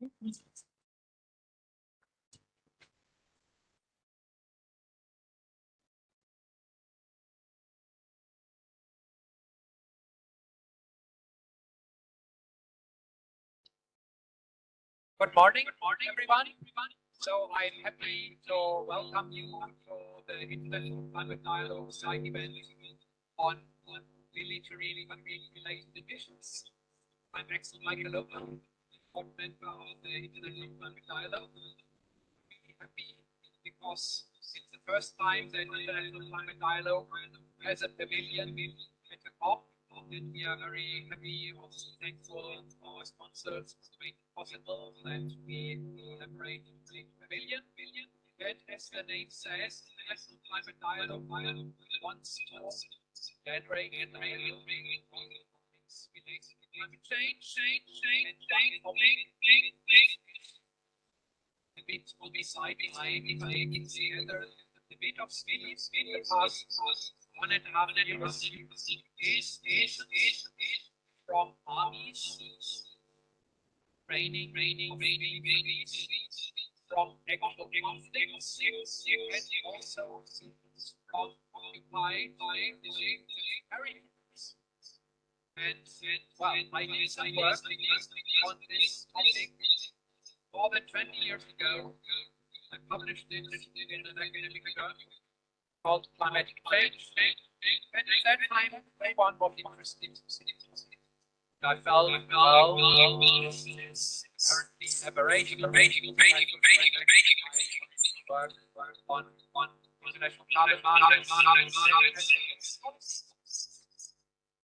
Good morning, everyone. So I'm happy to welcome you to the International Climate Dialogue side event on military related emissions. I'm Axel Michael Loper, board member of the International Climate Dialogue. I'm really happy because it's the first time that International Climate Dialogue has a pavilion at the COP. And we are very happy, also thankful to our sponsors to make it possible that we collaborate in the pavilion. And as the name says, the National Climate Dialogue wants to generate and make topics related to climate change and the bit will be side by side together. The bit of speed in the past 1.5 years is from armies, training, from actual conflicts, and also from occupying territories. And well, I did some work on this topic more than 20 years ago. I published it in an academic journal called Climatic Change. And at that time, everyone was interested. I felt, well, this is currently aberration. On international carbon markets.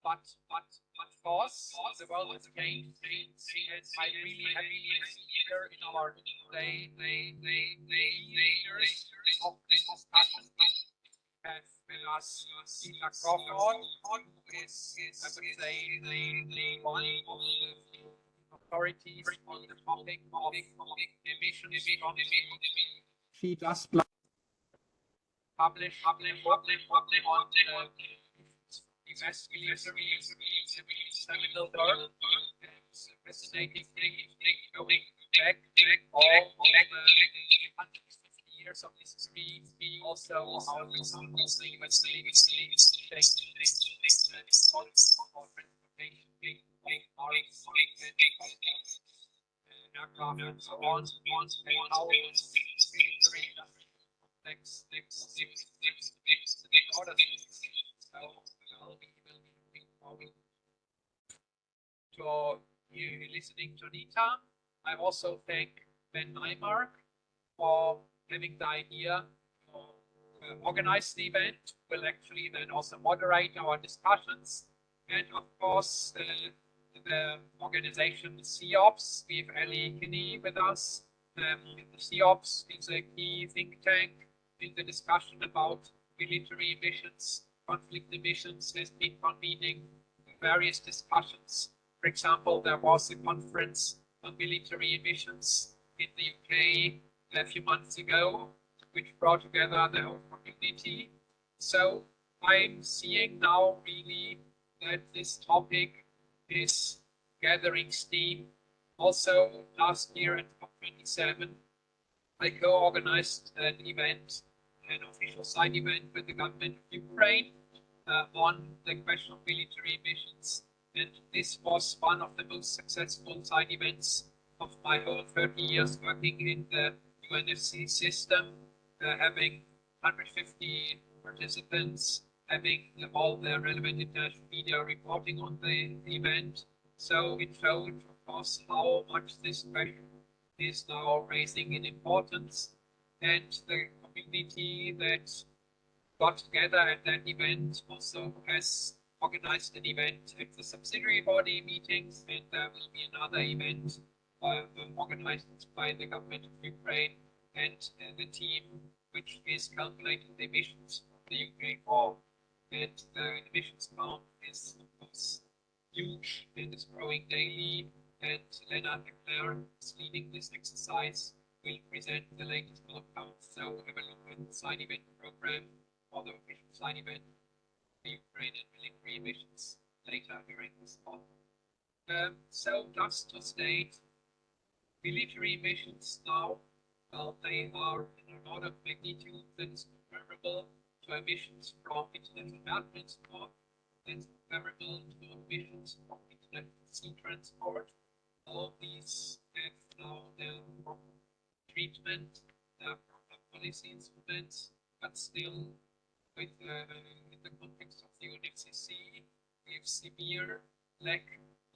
But of course, the world has changed, and I'm really happy here in our leaders of this discussion have with us Eva Crawford, who is, I would say, one of the authorities on the topic of emissions from she just published on US military seminal work. It's a fascinating thing going back all the 150 years of history, also how the example things changed aircraft and so on, and how military complex order. So we'll be looking forward to you listening to Nita. I also thank Ben Nymark for having the idea to organize the event. Will actually then also moderate our discussions, and of course the organization CEOPS. We have Ellie Kinney with us. The CEOPS is a key think tank in the discussion about military emissions, conflict emissions, has been convening various discussions. For example, there was a conference on military emissions in the UK a few months ago, which brought together the whole community. So I'm seeing now really that this topic is gathering steam. Also, last year at COP27, I co-organized an event, an official side event with the government of Ukraine on the question of military emissions. And this was one of the most successful side events of my whole 30 years working in the UNFC system, having 150 participants, having all the relevant international media reporting on the event. So it showed, of course, how much this question is now raising in importance, and the community that got together at that event also has organized an event at the subsidiary body meetings, and there will be another event organized by the government of Ukraine and the team which is calculating the emissions of the UK war. And the emissions count is, of course, huge and is growing daily. And Lena Leclerc is leading this exercise, will present the latest outcomes. So have a look at the side event program or the official side event, the Ukrainian military emissions later during this talk. So just to state military missions now, well, they are in an order of magnitude that is comparable to emissions from international air transport, that's comparable to emissions from international sea transport. All these have now their proper treatment, their proper policy instruments, but still, with in the context of the UNFCCC, we have severe lack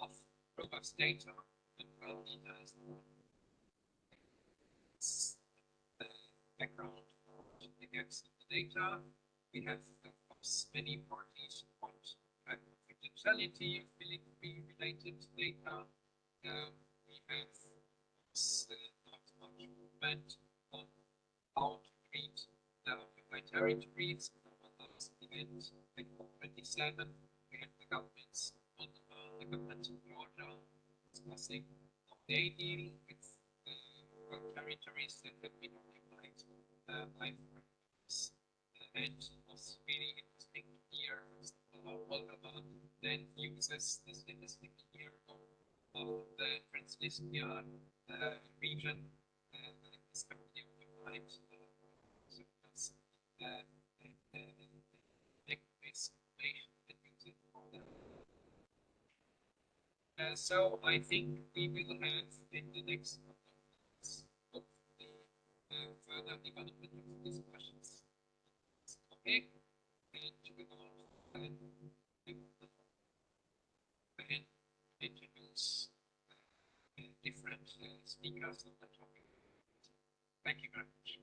of robust data and well data is the background for the gaps in the data. We have, of course, many parties who want confidentiality of military related data. We have not much movement on how to treat my territories. Our last event in 27, we had the governments on the government of Georgia discussing how they deal with territories that have been occupied by foreigners. And it was really interesting to hear how Moldova then uses the statistic here of the Transnistria region is currently occupied. So that's based information and use it for that. So I think we will have in the next couple of months hopefully further development of these questions. Okay, and and introduce different speakers on the topic. Thank you very much.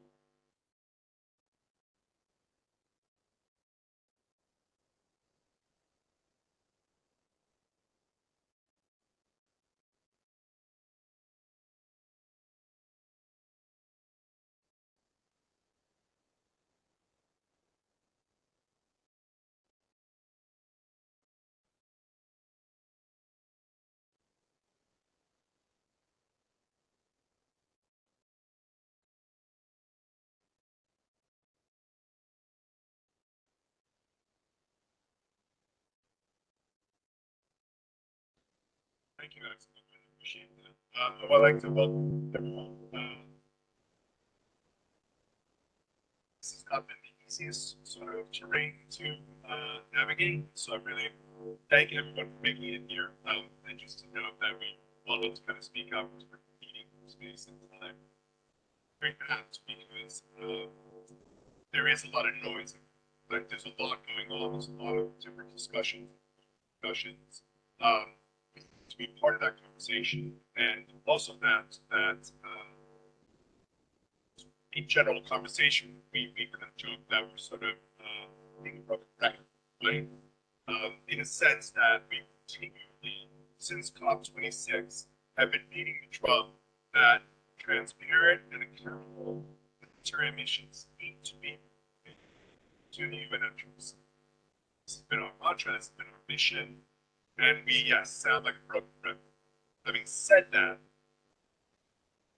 Thank you, Alex. I really appreciate that. I would like to welcome everyone. This has not been the easiest sort of terrain to navigate, so I really thank everyone for making it here. And just to note that we wanted to kind of speak up because we're competing for space and time. Great to have to because there is a lot of noise. Like there's a lot going on. There's a lot of different discussions. To be part of that conversation, and also that in general conversation, we kind of joke that we're sort of being a broken record, right? In a sense that we continually, since COP26, have been beating the drum that transparent and accountable military emissions need to be to the UNFCCC. This has been our mantra, this has been our mission, and we, yes, sound like a broken record. Having said that,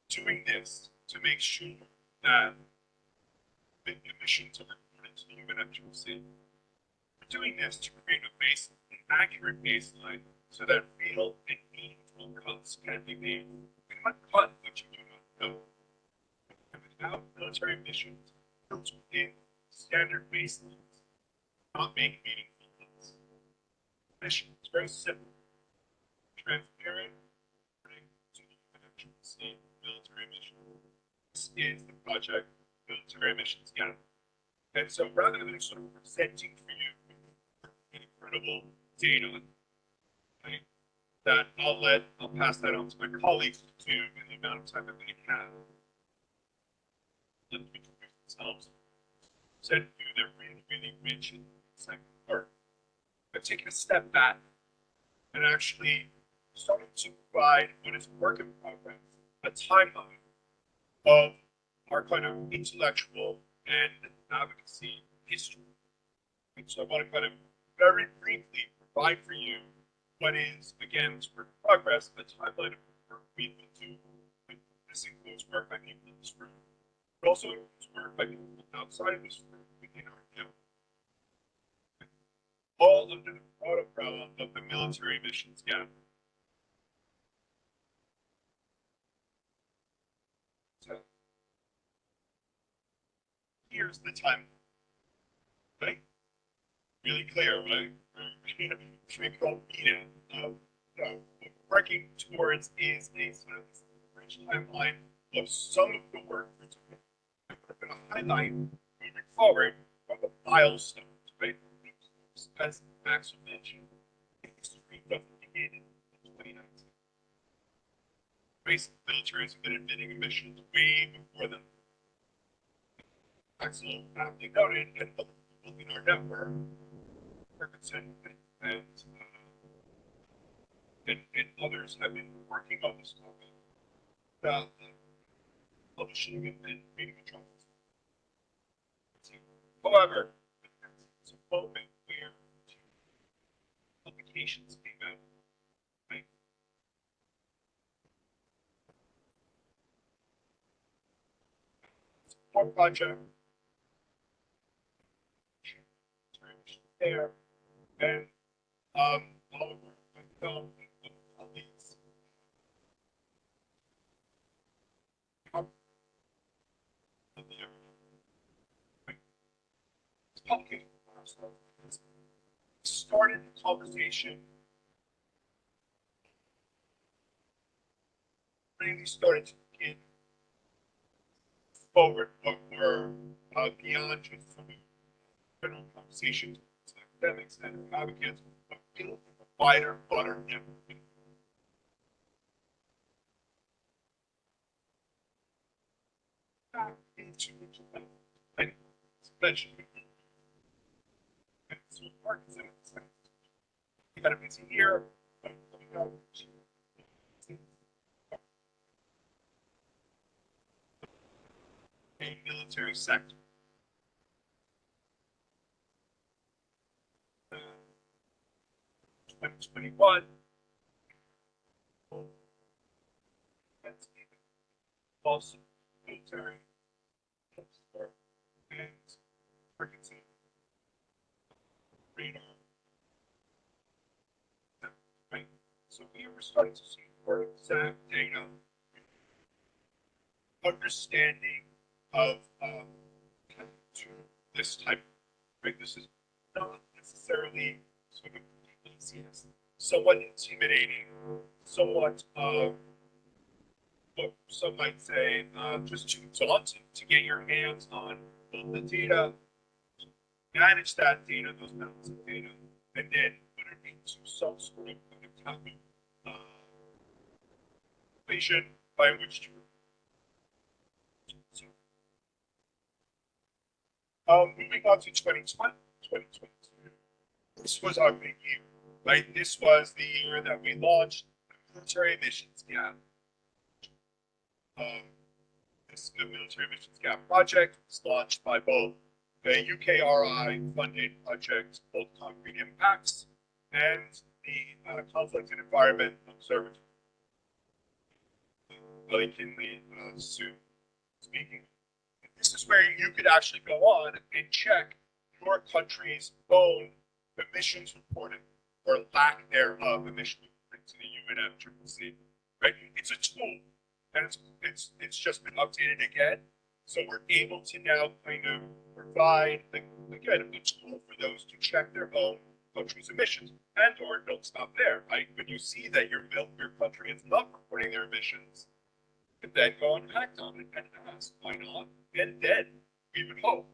doing this to make sure that the emissions are reported to the UNFCCC, we're doing this to create an accurate baseline so that real and meaningful cuts can be made. You cannot cut what you do not know. And without military emissions built within standard baselines, not make meaningful cuts. Mission is very simple, transparent, to the UNFCCC military emissions. This is the project Military Emissions Gap. And so rather than sort of presenting for you incredible data, right, that I'll pass that on to my colleagues to do in the amount of time that they have. Let them introduce themselves. Said to you they're really, really rich in second work. But taking a step back and actually starting to provide what is work in progress, a timeline of our kind of intellectual and advocacy history. And so I want to kind of very briefly provide for you what is, again, work in progress, a timeline of work we will do. This includes work by people in this room, but also includes work by people outside of this room within our network. All under the broad umbrella of the military emissions gap. here's the time, right? Really clear, right? Which we call BETA. What we're working towards is a sort of rich timeline of some of the work we're doing. We're going to highlight moving forward on the milestones, right? As Max mentioned, history doesn't begin in 2019. Basic military has been admitting emissions way before them. Axel aptly noted, and other people in our network, Ferguson and others have been working on this topic about publishing and reading the journals. However, it's a moment where publications came out, right? One project there, and Oliver, my fellow colleagues, publication started the conversation, really started to get forward what were beyond just some general conversations with academics and advocates, but build a wider, broader network. Back into and mentioned so Parkinson, we got a busy year. A military sector. 2021. Also military and Parkinson radar. Right. So we were starting to see more exact data, understanding of to this type. Right. This is not necessarily sort of somewhat intimidating, somewhat what some might say, just too daunting to get your hands on the data, manage that data, those mountains of data, and then put it into some sort of accounting equation by which to. Moving on to 2020, 2022, this was our big year, right? This was the year that we launched the military emissions gap. This military emissions gap project was launched by both the UKRI funded project, both Concrete Impacts and the Conflict and Environment Observatory. Willie Kinley, Sue speaking. This is where you could actually go on and check your country's own emissions reporting or lack thereof emission reporting to the UNFCCC. Right? It's a tool, and it's just been updated again. So we're able to now kind of provide again a tool for those to check their own country's emissions. And or don't stop there, right? When you see that your country is not reporting their emissions, you can then go and act on it and ask why not. And then we would hope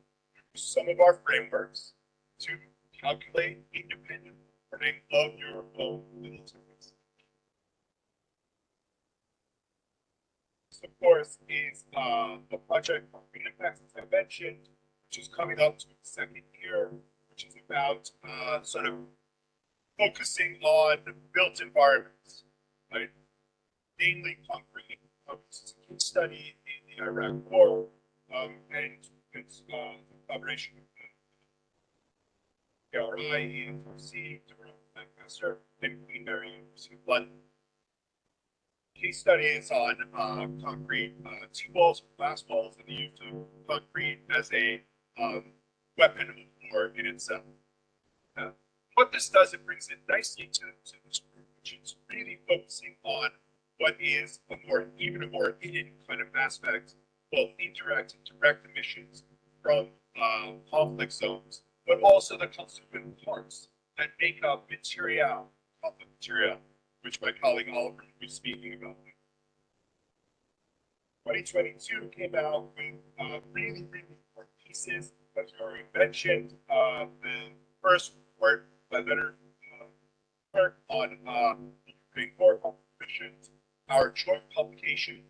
some of our frameworks to calculate independent reporting of your own militaries. This, of course, is the project Concrete Impacts, as I mentioned, which is coming up to its second year, which is about sort of focusing on built environments, right? Mainly concrete. This is a case study in the Iraq War, and it's collaboration with the KRI, EFC, Lancaster, and Queen Mary University of London. Case study is on concrete T-walls, glass walls, and the use of concrete as a weapon of war in itself. What this does, it brings it nicely to this group, which is really focusing on what is even a more hidden kind of aspect, both indirect and direct emissions from conflict zones, but also the constituent parts that make up material, conflict material, which my colleague Oliver will be speaking about. 2022 came out with really, really important pieces, as you already mentioned. The first report by Leonard on Ukraine war emissions, our joint publication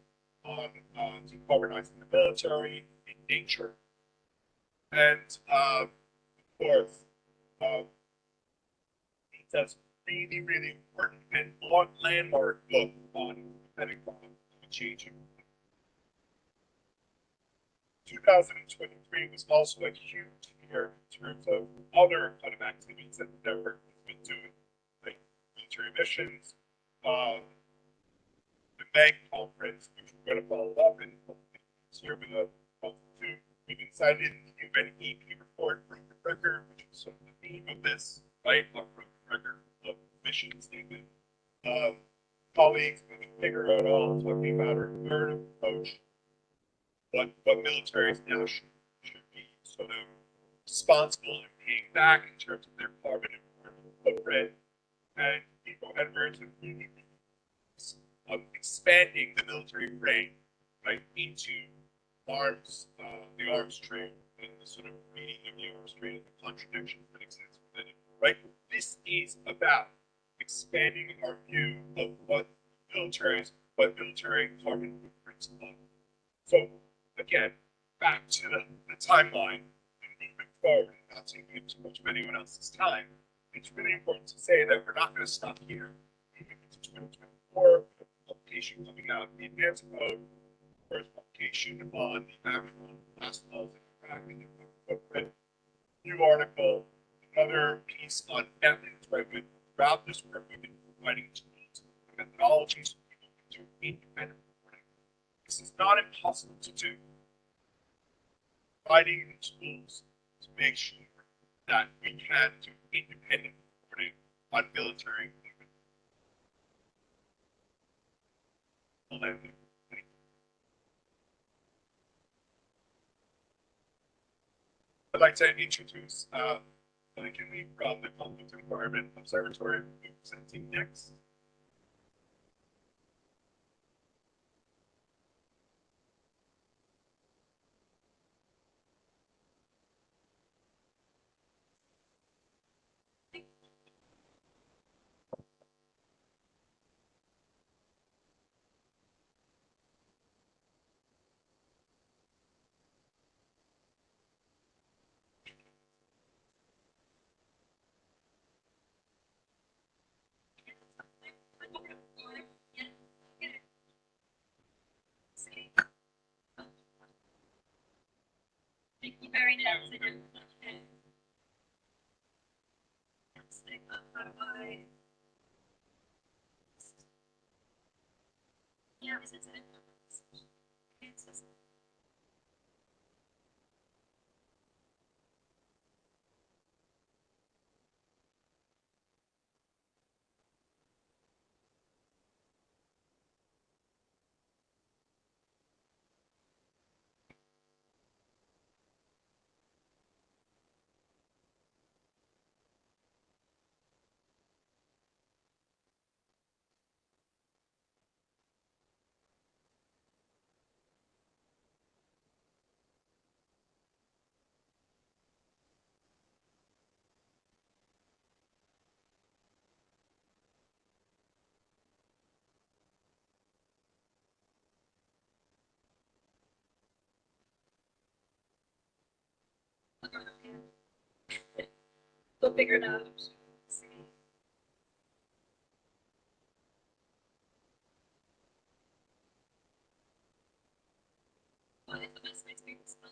on decarbonizing the military in nature, and of course, that's really, really important and landmark book on climate change. 2023 was also a huge year in terms of other kind of activities that the network has been doing, like military missions, the MEG conference, which we're going to follow up and here with a we've cited in the UN EP report from the record, which is sort of the theme of this, right? A record of mission statement. Colleagues figure out all talking about our third approach, what militaries now should be sort of responsible in paying back in terms of their carbon footprint. And Edwards and expanding the military brain, right, into arms, the arms trade, and the sort of meaning of the arms trade and the contradictions that exist within it, right? This is about expanding our view of what military carbon footprints are. So again, back to the timeline and moving forward, not taking up too much of anyone else's time. It's really important to say that we're not going to stop here. Moving into 2024, publication coming out in the advanced mode, first publication on the actual last laws and tracking the footprint. New article, another piece on methods, right? Throughout this work, we've been providing tools and methodologies for people to do independent reporting. This is not impossible to do. Providing the tools to make sure that we can do independent reporting on military equipment. I'd like to introduce Kinley from the Conflict Environment Observatory, presenting next. Thank you very much. Yeah, this is it. We'll figure it out. See. What is the best way to make this fun?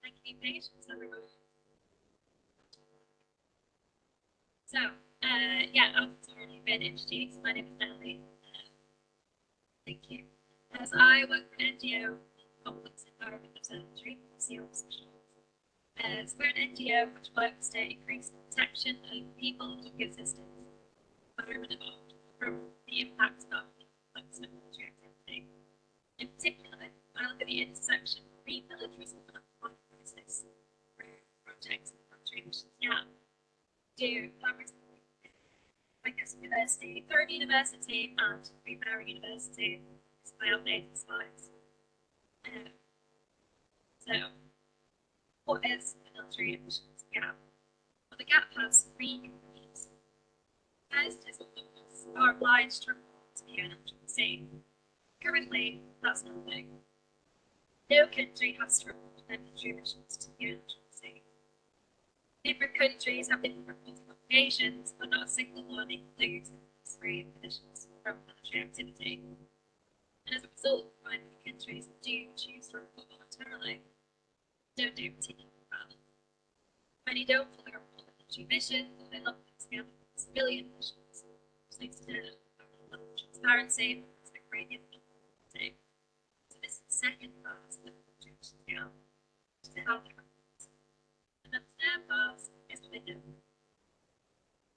Thank you, patience, everyone. So, yeah, I've already been introduced. My name is Natalie. Thank you. As I work for NGO, Complex Environment Observatory, SEALS. As we're an NGO which works to increase the protection of people and ecosystems, environment from the impacts of complex military activity. In particular, I look at the intersection of militarism and climate crisis projects in the country, which is to University, Thurrock University and Greenberry University. It's my updated slides. So, what is the military emissions gap? Well, the gap has three components. First is governments are obliged to report to the UNFCCC. Currently, that's nothing. No country has to report their military emissions to the UNFCCC. Different countries have different reporting obligations, but not a single one includes free emissions from military activity. And as a result, many countries do choose to report voluntarily, don't do particularly well. Many don't fully report military emissions, or they lump them together with civilian emissions, which leads to level of transparency and great inequality. So this is the second part of the military emissions gap, which is the health reports. And then the third part is the window.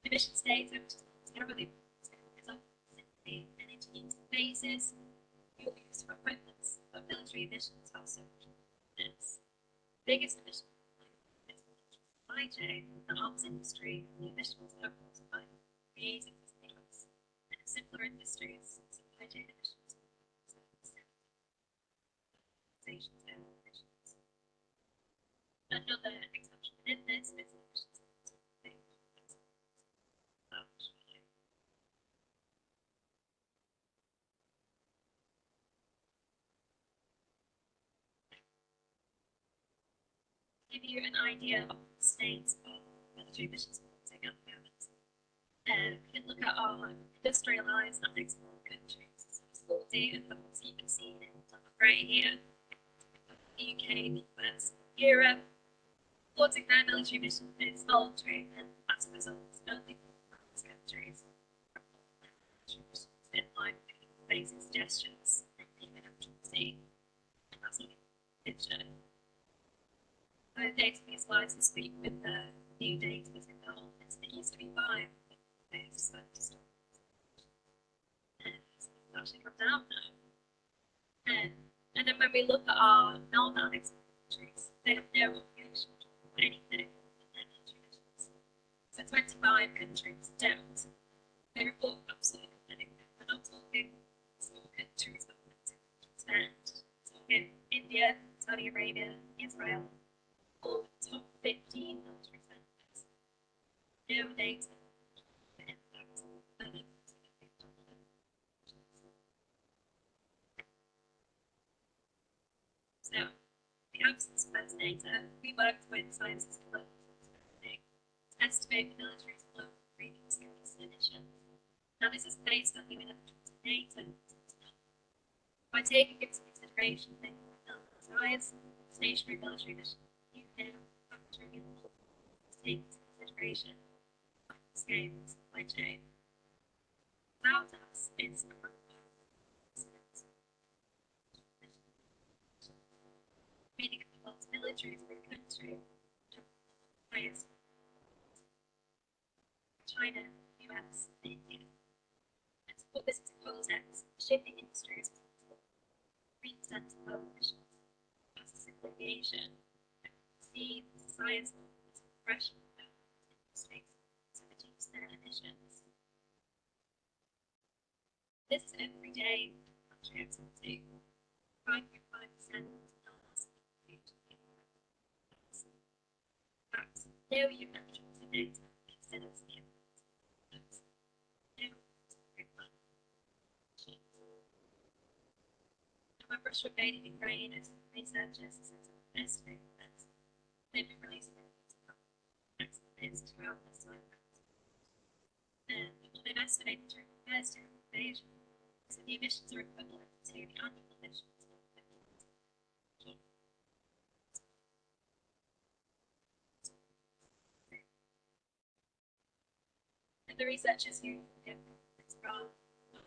Emission data, which is terribly is often simply energy interfaces, fuel use for equipment, but military emissions are so much more than this. The biggest emission is the supply chain, the arms industry, the emissions are caused by creating these products. And in simpler industries, supply chain emissions emissions. Another exception within this is emissions. Give you an idea of the state of military emissions reporting at the moment. We can look at our industrialized and export countries. So there's 40 of them, so you can see it right here. The UK, the US, Europe. Reporting their military emissions is voluntary, and as a result, only those countries in line with basic suggestions from the UNFCCC. That's not a picture. The data these slides this week with the new data that's in the whole list that used to be 5. It's actually come down now. And then when we look at our non-annexed countries, they have no obligation to report anything in their military emissions. So 25 countries don't. They report absolutely nothing. We're not talking small countries, but we're talking India, Saudi Arabia, Israel. All the top 15 military centers. No data for impact. So, the absence of those data, we worked with scientists to estimate the military's global greenhouse gas emissions. Now, this is based on the UNFCCC data. By taking into consideration things like size, stationary military emissions, factoring in take into consideration scale and supply chain. Without us, it's meaning the military for a country highest China, US, and India. And to put this into context, the shipping industry is 3% of global emissions. As a simple aviation, see the science of pressure industries to reduce their emissions. This everyday country activity, 5.5% no UNFCCC data considers the impact of when Russia invaded Ukraine, as researchers estimate that they've been releasing is throughout this time. And they've estimated during the first year of invasion, so the emissions are equivalent to the annual emissions of the researchers who are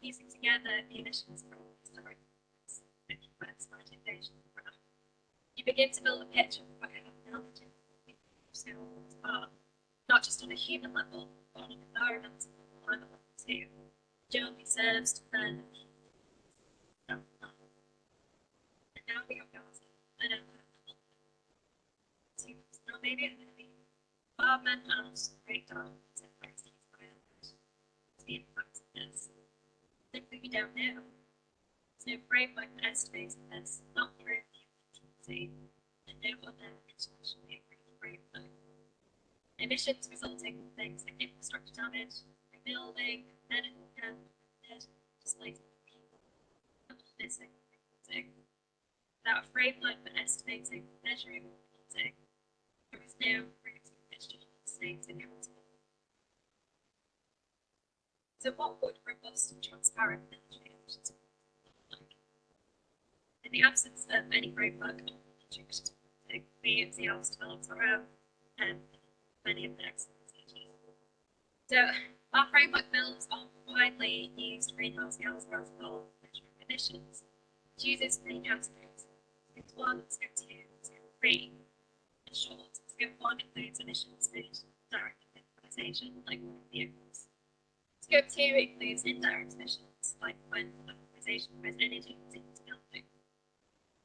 piecing together the emissions from historic you begin to build a picture of what happened not just on a human level, but on an environmental level too. Generally serves to then and now we have got an so maybe it would be environment and breakdown simply we don't know. There's no framework for estimating this, not through the efficiency, and no other internationally agreed framework. Emissions resulting from things like infrastructure damage, rebuilding, energy and displacement of people, and missing without a framework for estimating, measuring, and reporting, there is no route in which to hold states accountable. So what would robust and transparent military emissions look like? In the absence of any framework on military emissions reporting, we at CEOs developed our own and many of the excellent teachers. So our framework builds on widely used greenhouse gas protocol measuring emissions. It uses three categories: Scope 1, Scope 2, Scope 3. In short, Scope 1 includes emissions made direct from urbanization, like vehicles. Scope 2 includes indirect emissions, like when urbanization provides energy into building.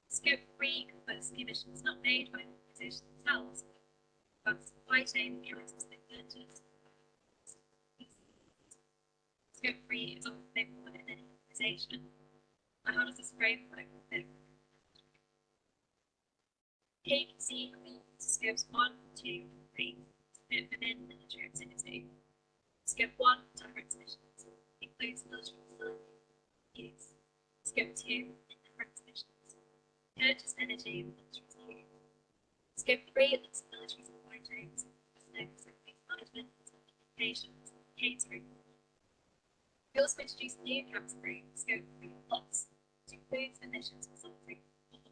Scope 3 covers the emissions not made by urbanization themselves, but supply chain items they purchase. Scope 3 is often labeled in any urbanization. But how does this framework fit? Here you can see scopes 1, 2, and 3 fit within military activity. Scope 1, direct emissions, includes military facilities. Scope 2, indirect emissions, purchase energy and military use. Scope 3 looks at military supply chains, logistics, management, communications, catering. We also introduced a new category, Scope 3 Plus, which includes emissions resulting from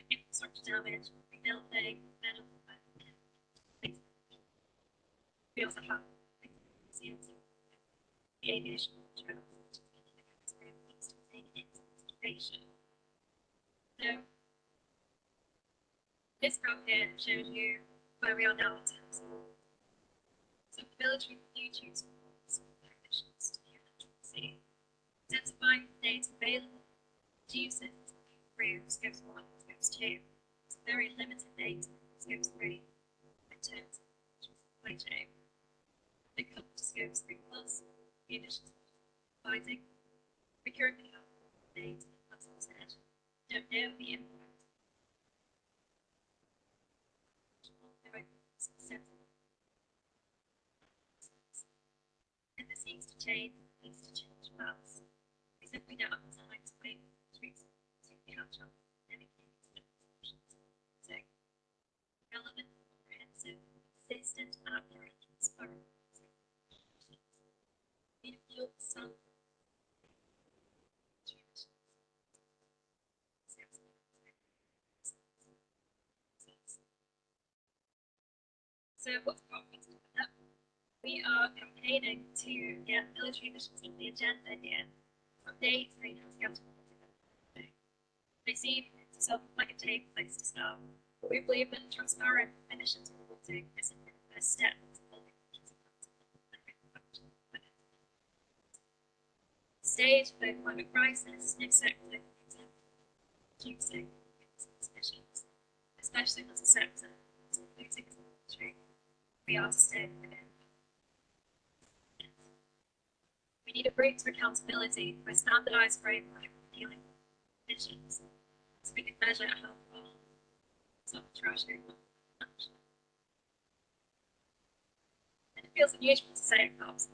infrastructure damage, rebuilding, medical, and we also have the aviation control, which is very important to take into consideration. So, this graph here shows you where we are now in terms of the military do choose emissions to the electricity, identifying the data available, reduce it through scopes 1 and scopes 2. It's very limited data in scopes 3 in terms of supply chain. When it comes to scopes 3 plus, the emissions fighting, we currently have data, as I said, don't know the impact. And this needs to change fast. We simply don't have the time to wait for trees to catch up with any solutions. So, relevant, comprehensive, consistent, accurate, transparent. So what's profits with that? We are campaigning to get military emissions on the agenda here. Update greenhouse gas reporting. They seem to sound like a safe place to start. But we believe that transparent emissions reporting is the first step to building stage for the climate crisis, no sector reducing emissions, especially as a sector including the military. We are sustainable. We need a route to accountability for a standardised framework for dealing with emissions, so we can measure how far some trash goes. And it feels unusual to say it comes,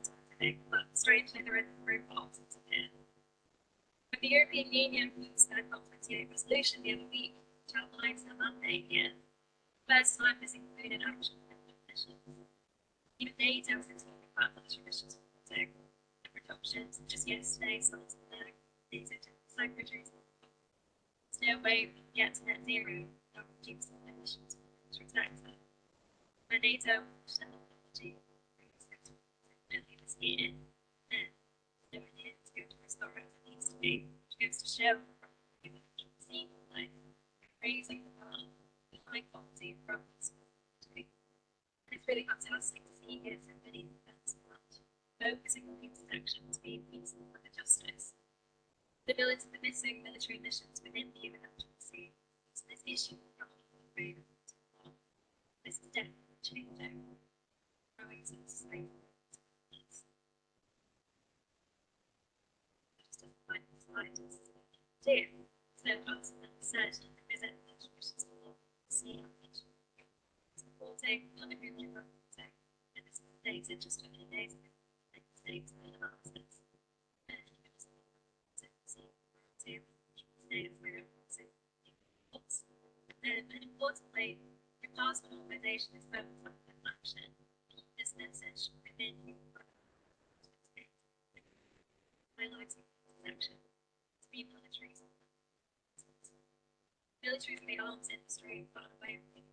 but strangely there is room for options here. But the European Union released their COP28 resolution the other week, which outlines their mandate here. First time this included action on emissions. Even NATO was talking about military emissions reporting and reductions. Just yesterday, Stoltenberg NATO Secretary. There's no way we can get to net zero without reducing emissions from the military sector. And NATO technology earlier this here, and there it is, go to restore it needs to be, which goes to show, see, like, raising the bar, the high quality from this. It's really fantastic to see here so many events about focusing on the intersections being peace and justice. The missing military missions within the UN agency. So this issue of this death changing growing since just a final slide dear. So as said, visit see supporting underground reporting and this data just a few days ago. States and analysis. And importantly, the class organization is focused on action. This message within highlighting action to be militaries. Militaries in the arms industry are a way of thinking.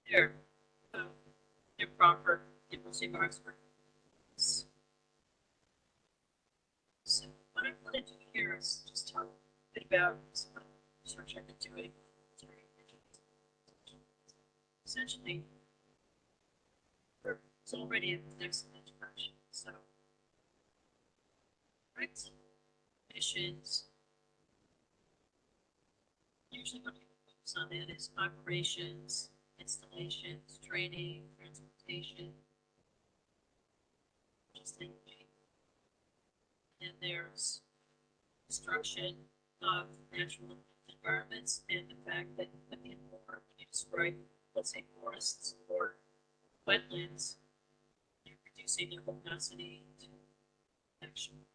Here, improper impulsive marks for. So what I want to do here is just talk a bit about some research I've been doing. Essentially, it's already in the next introduction. So, right, missions. Usually, what people focus on that is operations, installations, training, transportation, just thinking. And there's destruction of natural environments and the fact that in war, you destroy, let's say, forests or wetlands, you're reducing their capacity to actually.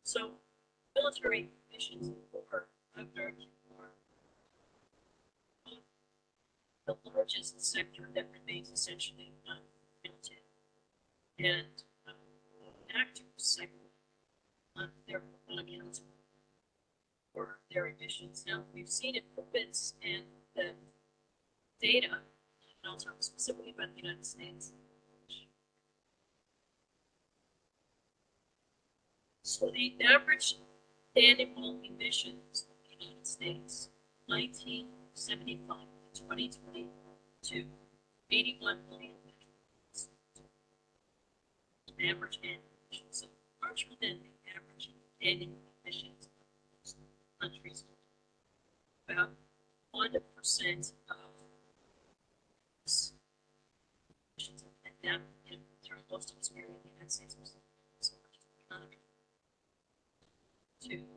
So, military missions in war, after war, the largest sector that remains essentially unlimited. And active sector, they're unaccountable for their emissions. Now, we've seen improvements in the data, and I'll talk specifically about the United States. So the average annual emissions of the United States, 1975 to 2022, 81 million metric tons. Average annual emissions, so larger than the average annual emissions of countries. About 1% of emissions, and that in turn most of its area in the United States was so much economic. 2%.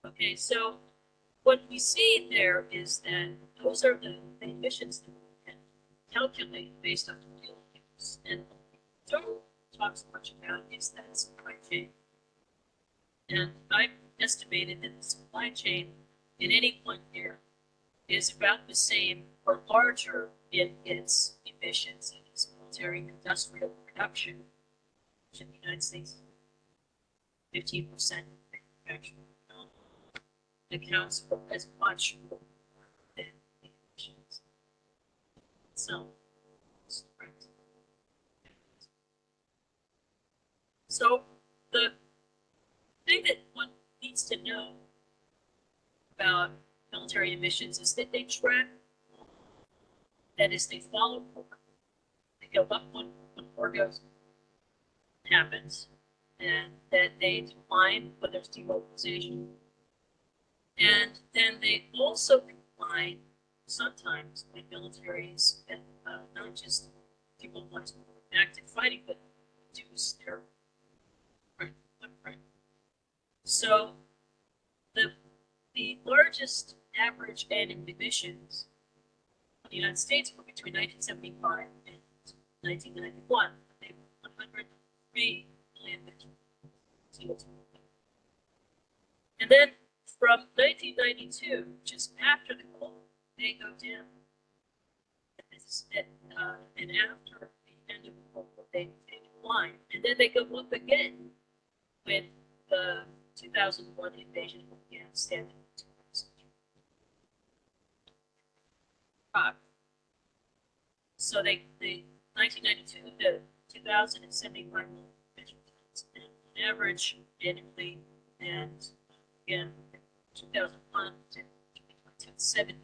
Okay, so what we see there is that those are the emissions that we can calculate based on the fuel use. And what we don't talk so much about is that supply chain. And I've estimated that the supply chain in any one year is about the same or larger in its emissions in its military industrial production in the United States. 15% manufacturing accounts for as much than the emissions. So the thing that one needs to know about military emissions is that they track, that is, they follow war. They go up when war happens, and that they define when there's demobilization. And then they also combine sometimes with militaries and not just people who want to be active fighting, but reduce their footprint. So the largest average annual emissions in the United States were between 1975 and 1991. They were 103 million metric tons. And then from 1992, just after the cold, they go down. And after the end of the Cold War, they decline. And then they go up again with the 2001 invasion of Afghanistan. So they 1992 to 2075 million metric tons, on average annually, and again 2001 to 2070.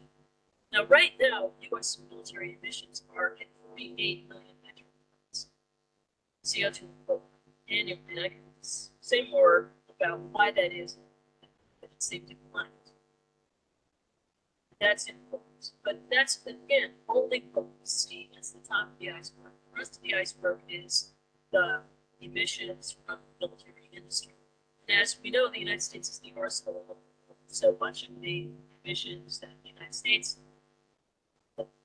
Now, right now, U.S. military emissions are at 48 million metric tons CO2 annually. And I can say more about why that is at the same decline. That's important, but that's again only what we see as the top of the iceberg. The rest of the iceberg is the emissions from the military industry. And as we know, the United States is the arsenal of so much of the emissions that the United States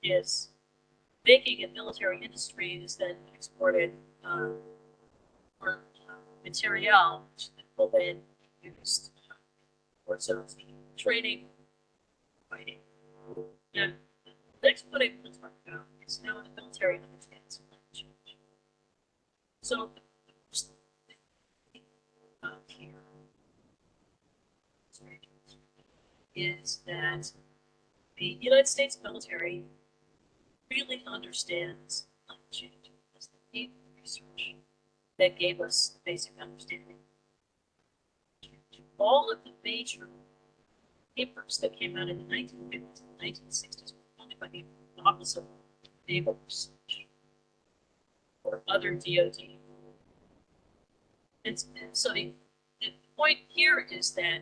is making in military industry is then exported for material, which will then be used for zones training, fighting. And the next one I want to talk about is how the military understands climate change. So the first thing here is that the United States military really understands climate change. It's the deep research that gave us the basic understanding. All of the major papers that came out in the 1950s and 1960s were funded by the Office of Naval Research or other DoD. And so the point here is that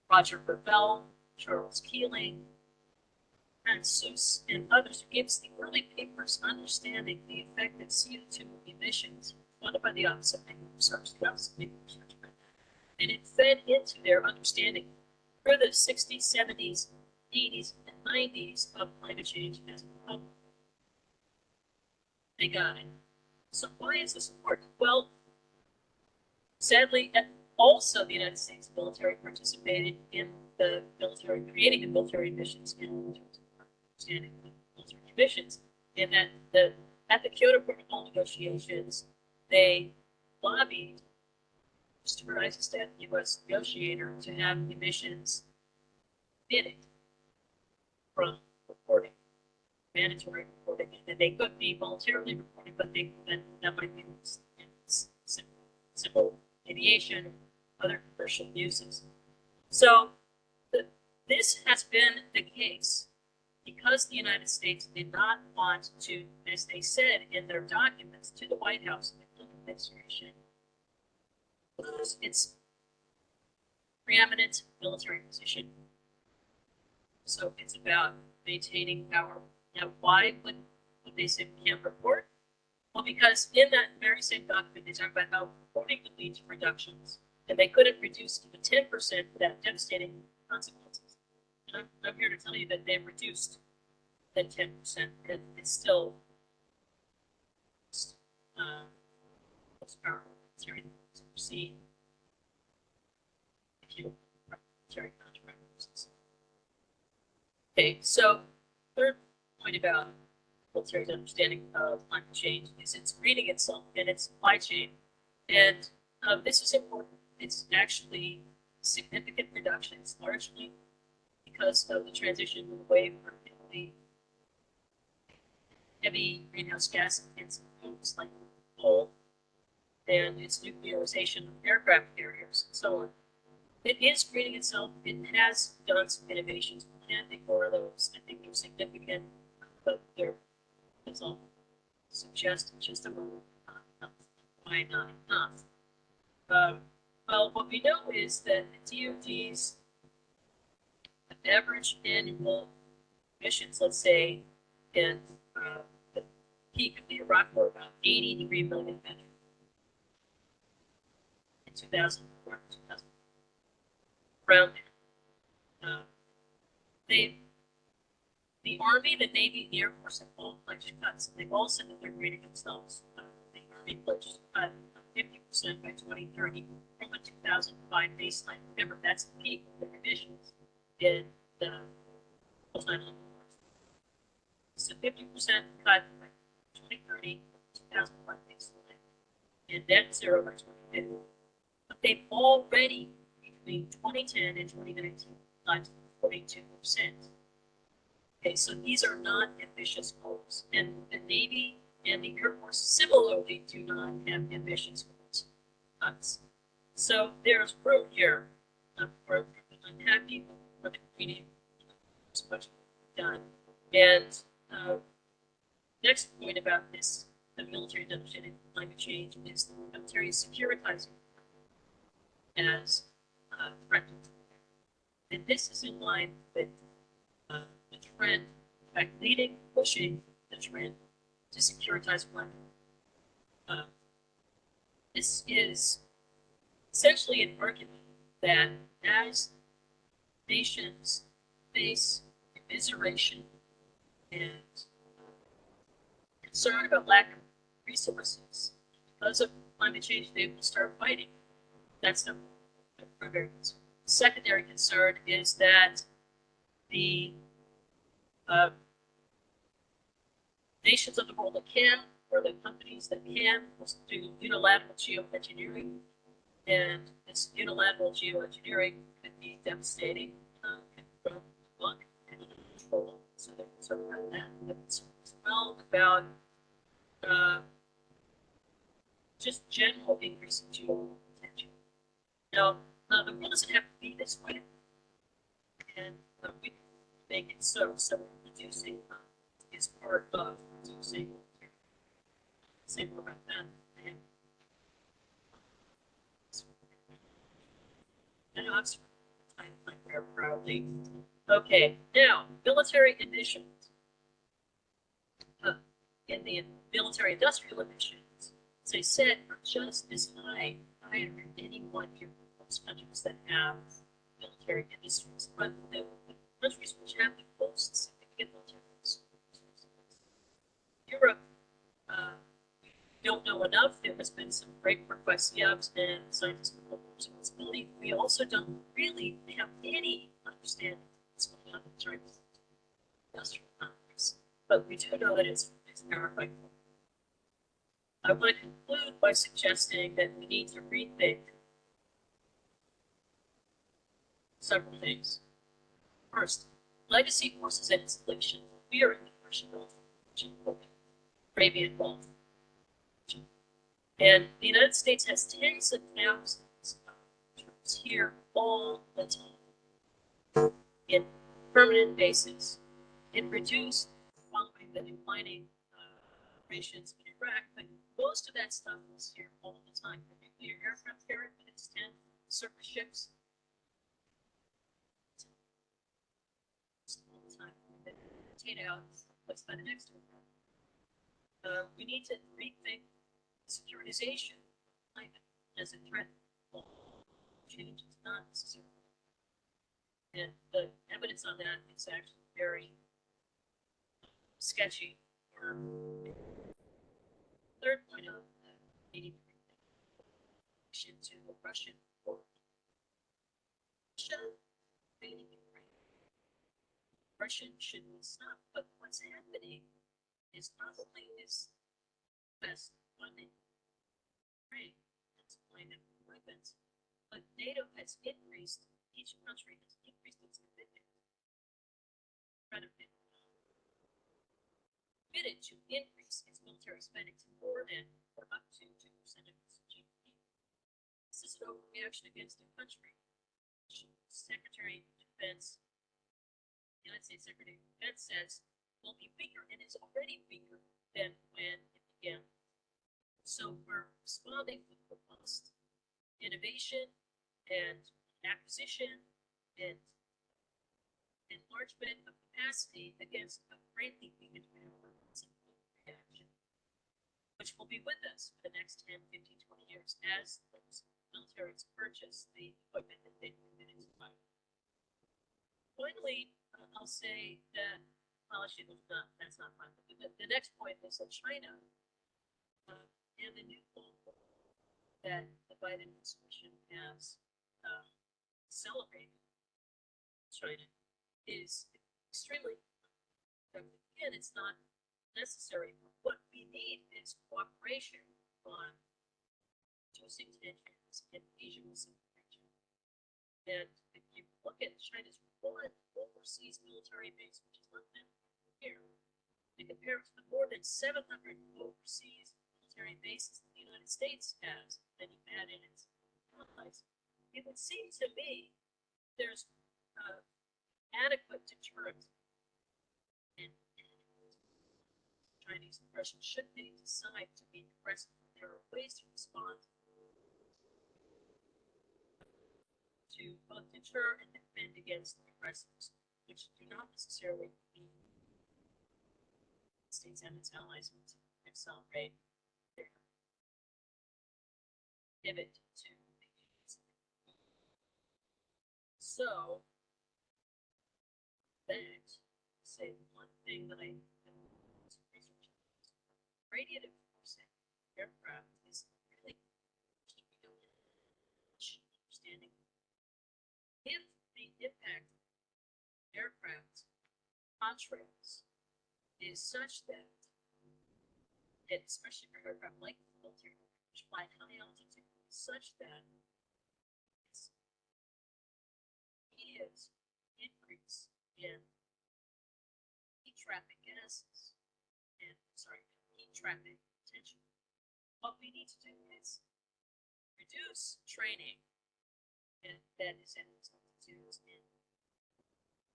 Roger Revelle, Charles Keeling, and Seuss and others who gave us the early papers understanding the effect that CO2 emissions funded by the Office of Naval Research, the Office of Naval Research, and it fed into their understanding through the 60s, 70s, 80s, and 90s of climate change as a problem. They got it. So why is this important? Well, sadly, also the United States military participated in the military, creating the military missions in terms of understanding the military missions, in that at the Kyoto Protocol negotiations, they lobbied Christopher Eisenstat, U.S. negotiator, to have emissions banned from reporting, mandatory reporting, and they could be voluntarily reported, but that might be civil aviation, other commercial uses. So this has been the case because the United States did not want to, as they said in their documents to the White House and the Clinton administration, lose its preeminent military position. So it's about maintaining power. Now, why would they say we can't report? Well, because in that very same document, they talk about how reporting would lead to reductions, and they couldn't reduce to 10% without devastating consequences. And I'm here to tell you that they've reduced than 10%, and it's still most powerful military proceed if you military contractors. Okay, so third point about military's understanding of climate change is its reading itself and its supply chain. And this is important. It's actually significant reductions, largely because of the transition away from the heavy greenhouse gas intensive fuels like coal and its nuclearization of aircraft carriers and so on. It is greening itself. It has done some innovations. We can't ignore those. I think they're significant, but they're all suggest just a moment. Why not enough? Well, what we know is that the DoD's average annual emissions, let's say, in the peak of the Iraq War, about 83 million metric in 2004, 2000, around there. They, the Army, the Navy, and the Air Force have all pledged cuts. They've all said that they're grading themselves. The Army pledged to cut 50% by 2030 from a 2005 baseline. Remember, that's the peak of the emissions in the post-9/11 wars. So 50% cut by 2030, 2005 baseline, and net zero by 2050. But they've already, between 2010 and 2019, cut 42%. Okay, so these are not ambitious goals, and the Navy and the Air Force similarly do not have ambitious goals. So there's room here for I'm happy for the community as much done. And next point about this, the military understanding of climate change is the military securitizing as threatened. And this is in line with the trend, in fact, leading, pushing the trend to securitize climate. This is essentially an argument that as nations face immiseration and concern about lack of resources because of climate change, they will start fighting. That's the primary concern. Secondary concern is that the nations of the world that can, or the companies that can, will do unilateral geoengineering, and this unilateral geoengineering could be devastating. Can grow luck and control. So they're concerned about that. They're concerned as well about just general increase in geoengineering. Now, the world doesn't have to be this way, and we make it so. So reducing is part of reducing. Say more about that. And Oxford, I very proudly. Okay, now military emissions. In the military industrial emissions, as I said, are just as higher in any one year than most countries that have military industries. But the countries which have the most significant military industries, Europe, we don't know enough. There has been some great work by SIABS and scientists with responsibility. We also don't really have any understanding of what's going on in terms of industrial complex. But we do know that it's terrifying. I want to conclude by suggesting that we need to rethink several things. First, legacy forces and installation. We are in the Persian Gulf, Arabian Gulf. And the United States has tens of thousands of troops here all the time in permanent bases. It reduced following the declining operations in Iraq, but most of that stuff is here all the time. The nuclear aircraft carrier, it's 10 surface ships. All the time. Rotate out what's by the next one. We need to rethink securitization as a threat. Change is not necessary. And the evidence on that is actually very sketchy. Third point of needing to the Russian war. Russian should be stopped, but what's happening is not only is best funding Ukraine and supplying them with weapons, but NATO has increased, each country has increased its commitment to increase its military spending to more than or up to 2% of its GDP. This is an overreaction against a country. Secretary of Defense, United States Secretary of Defense says will be weaker and is already weaker than when it began. So we're responding with robust innovation and acquisition and enlargement of capacity against a greatly weakened reaction, which will be with us for the next 10, 15, 20 years as those militaries purchase the equipment that they've committed to buy. Finally, I'll say that, well, actually, that's not fine. The next point is that China and the new goal that the Biden administration has celebrated China is extremely, again, it's not necessary. What we need is cooperation on reducing tensions in Asia Pacific region. And if you look at China's one overseas military base, which is not that here, and compare it to the more than 700 overseas military bases that the United States has, and you add in its allies, it would seem to me there's adequate deterrent in Chinese aggression should they decide to be aggressive. There are ways to respond to both deter and defend against aggressors, which do not necessarily mean the States and its allies want to accelerate their pivot to the so that say one thing that I research radiative forcing aircraft is really keeping up understanding if the impact of aircraft contrails is such that especially for aircraft like the military which fly at high altitude is such that its is increase in heat trapping gases and heat trapping potential. What we need to do is reduce training and that is at these altitudes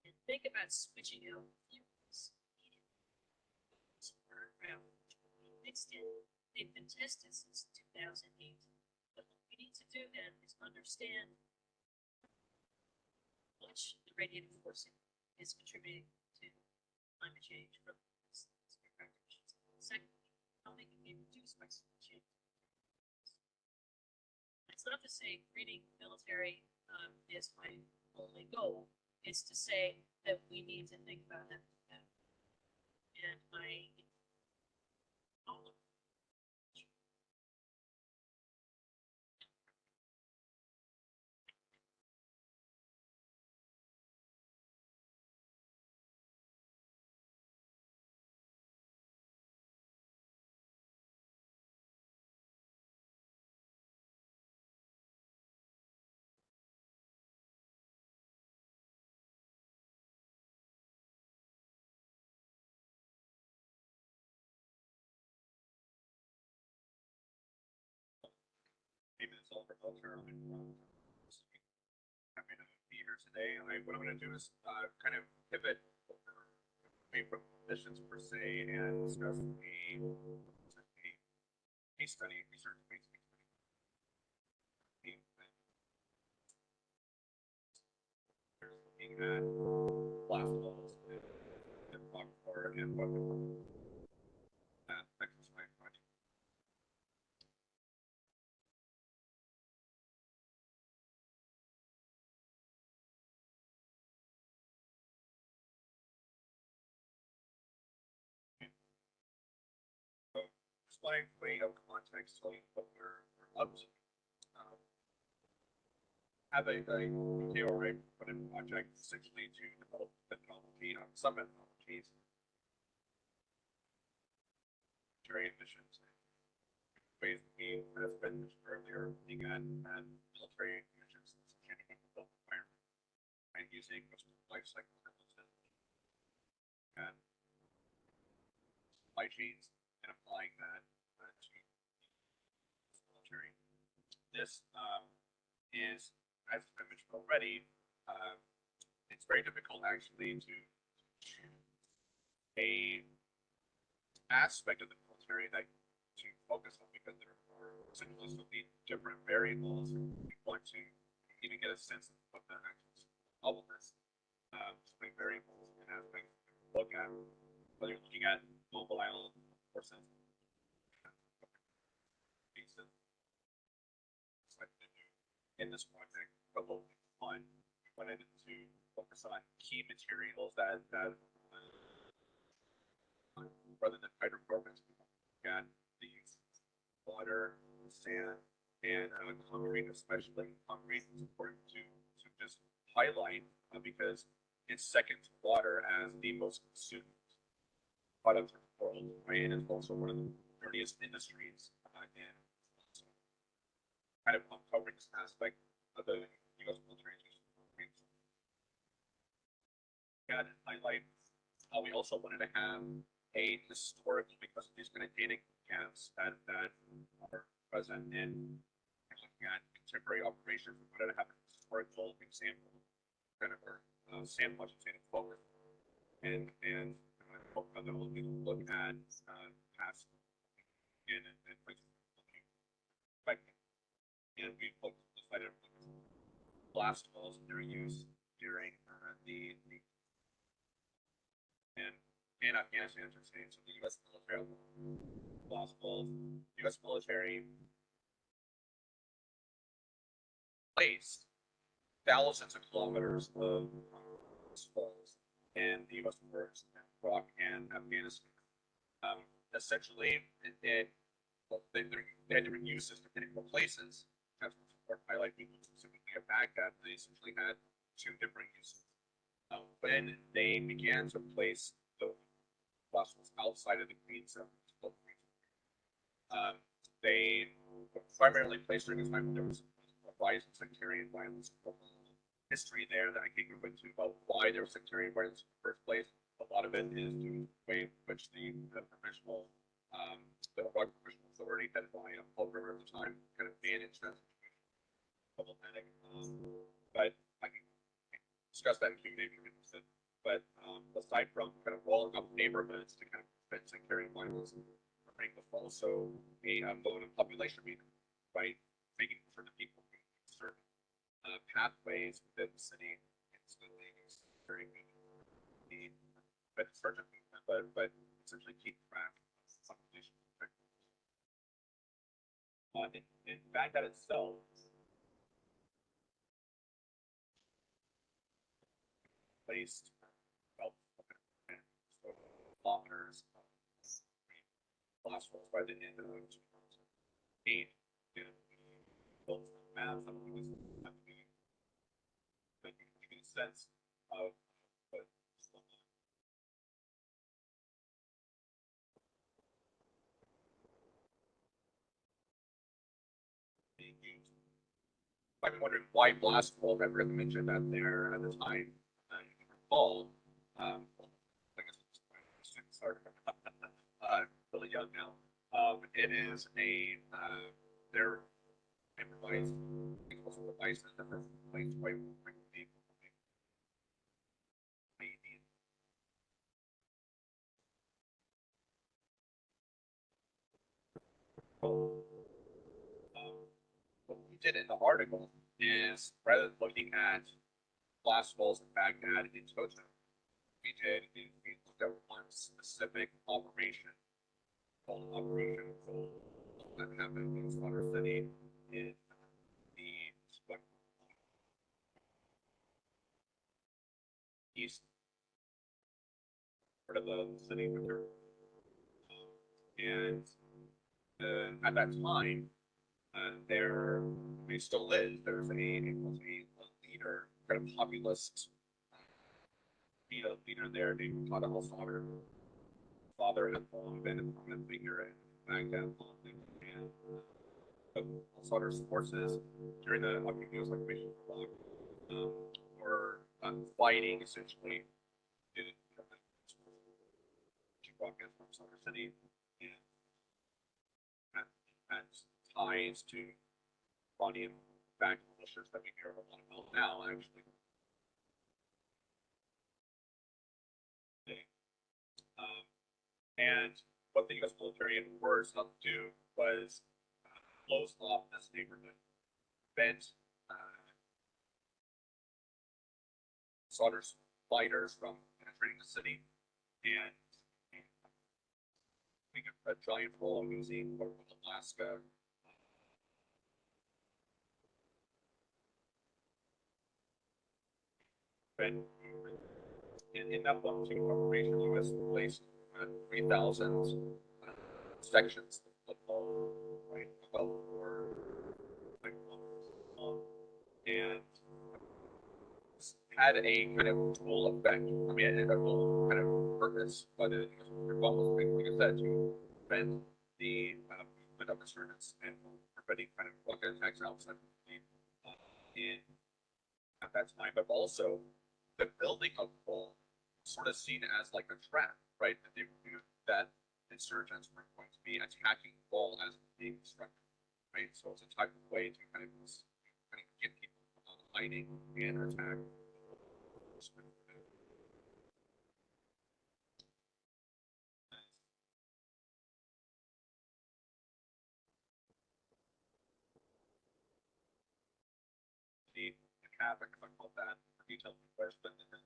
and think about switching out fuels needed for aircraft mixed in. They've been tested since 2008. But what we need to do then is understand much the radiative forcing is contributing to climate change from these aircraft emissions. Secondly, how they can be reduced by climate change. It's not to say greening military is my only goal. It's to say that we need to think about that. And all of Maybe this all revolves around happy to be here today. What I'm going to do is kind of pivot away from missions per se and discuss the case study research based looking at blast walls and block core and weapon exercise project. Explain way of context telling what we're up to. Have a KORA put in project essentially to develop methodology on some methodologies during missions. Ways we, as been mentioned earlier, looking at military missions and environment and using life cycle analysis and supply chains and applying that to military. This is, as I mentioned already, it's very difficult actually to a aspect of the military that to focus on because there are essentially so many different variables. We want to even get a sense of what the actual problem is. something very important aspect to look at, whether you're looking at mobile island or sense. In this project, couple one, we went into focus on key materials that rather than hydrocarbons, we got these water, sand, and concrete, especially concrete is important to just highlight because it's second to water as the most consumed product in the world, right? And it's also one of the dirtiest industries in kind of uncovering this aspect of the U.S. military use of concrete. Yeah, and highlight how we also wanted to have a historical, because of these kind of data gaps that are present in looking at contemporary operations. We wanted to have a historical example, kind of our SAM budgeting forward, and hope that we'll look at past and and we looked decided blast walls and their use during the and Afghanistan, so the U.S. military blast walls, U.S. military placed thousands of kilometers of walls in the U.S. borders, Iraq and Afghanistan. Essentially, they had different uses depending on places. That's what highlight people specifically at Baghdad. They essentially had two different uses. When they began to place the vessels outside of the Green Zone, they primarily placed during a time when there was a rise in sectarian violence. History there that I can't go into about why there was sectarian violence in the first place. A lot of it is due to the way in which the provisional, the Iraq Provisional Authority headed by Paul Bremer at the time kind of managed that situation. Problematic, but I can discuss that in Q&A if you're interested. But aside from kind of rolling up neighborhoods to kind of prevent sectarian violence, right, was also a vote of population meeting, right, making sure that people can certain pathways within the city instantly during the insurgent movement, but essentially keep track of population. In Baghdad itself, placed about kilometers blast walls by the end of 2008, and built maps that we just have to give you a sense of what being used. I'm wondering why blast wall. I've really mentioned that there at the time. You can recall, I guess it's sorry, really young now. It is a their improvised devices that are placed quite frequently. What we did in the article is rather than looking at blast walls in Baghdad in total, we looked at one specific operation called Operation Gold that happened in Slaughter City in the east part of the city, and at that time, there still is. There's a leader, kind of populist leader there named Fatah al-Sadr. Father had long been a prominent figure in Baghdad, and al-Sadr's forces during the Occupied occupation were fighting essentially to broadcast from Slaughter City, and had ties to body and back militias that we hear a lot about now, actually. And what the U.S. military and were sought to do was close off this neighborhood, prevent Slaughter's fighters from penetrating the city. And we get a giant roll of using Alaska. But in that one particular operation, the U.S. placed 3,000 sections of wall, right, well, like, and had a kind of dual effect. I mean, a dual kind of purpose, but it was almost like I said, to prevent the movement of insurgents and preventing kind of rocket attacks outside of the in at that time, but also the building of the wall sort of seen as like a trap, right? That they knew that insurgents were going to be attacking the wall as being constructed, right? So it's a type of way to kind of get people hiding and attack. The havoc, if I call that, detailed first, but the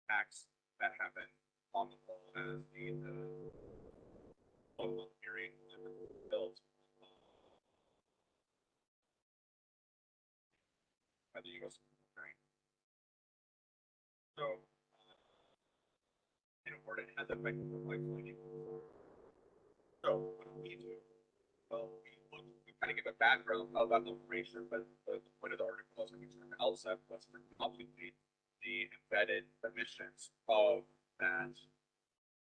attacks that happen on the wall as the local area built by the U.S. military. So, in order to have the effect of like fighting. So, what do we do? Well, we kind of give a background of that operation, but the point of the article was to outset was to complicate the embedded emissions of that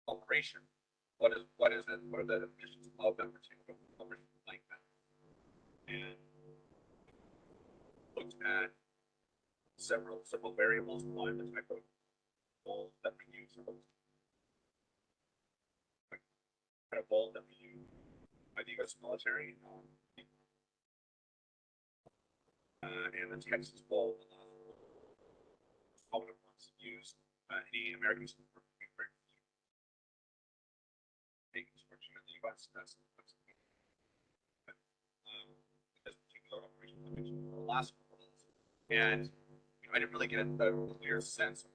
operation. What is it? What are the emissions of that particular operation like that? And looked at several variables. One, the type of bulb that we use, like kind of bulb that we use by the U.S. military, and the Texas bulb, common ones used any American big construction in the U.S. That's this particular operation I mentioned the last one. And I didn't really get a clear sense.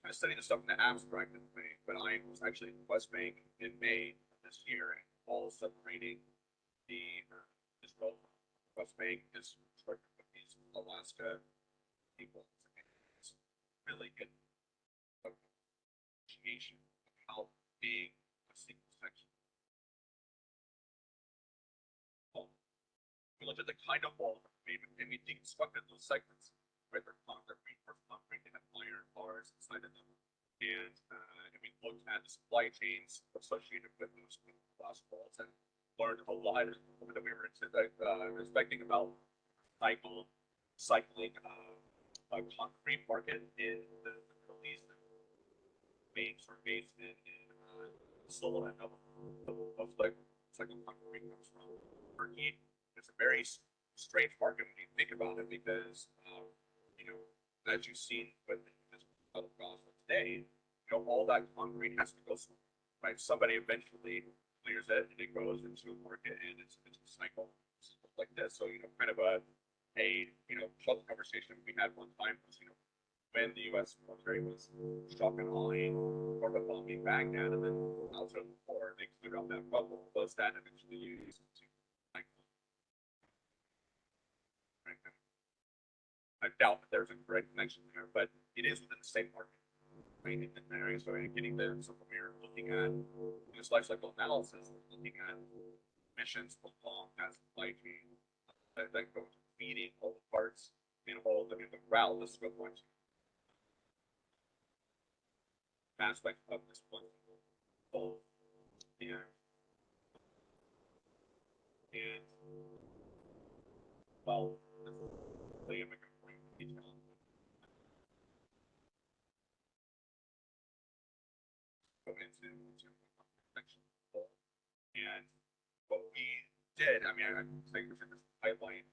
I studied the stuff in the abstract in May, but I was actually in West Bank in May of this year, and all separating the Israel West Bank is constructed with these Alaska people. It's really good appreciation of how big a single section. We looked at the kind of wall and we deconstructed those segments where they're reinforced concrete and have iron bars inside of them. And we looked at the supply chains associated with those glass walls and learned a lot that we were expecting about cycling a concrete market in the Middle East, main sort of basement in Seoul, and of like cycling concrete comes from Turkey. It's a very strange market when you think about it, because as you've seen with other gospel today, all that concrete has to go somewhere, right? Somebody eventually clears it and it goes into a market and it's a cycle like this. So kind of a short conversation we had one time was when the U.S. military was dropping line or the bombing Baghdad, and then outside of the war they cleared out that bubble, was that eventually used to I doubt that there's a direct connection there, but it is within the same market, right? In the area, so getting the so we're looking at this life cycle analysis, looking at missions along that supply chain that go to feeding all the parts and all the route that's going to aspect of this one. And well, the detail. Go into section. And what we did, I mean, I think this pipeline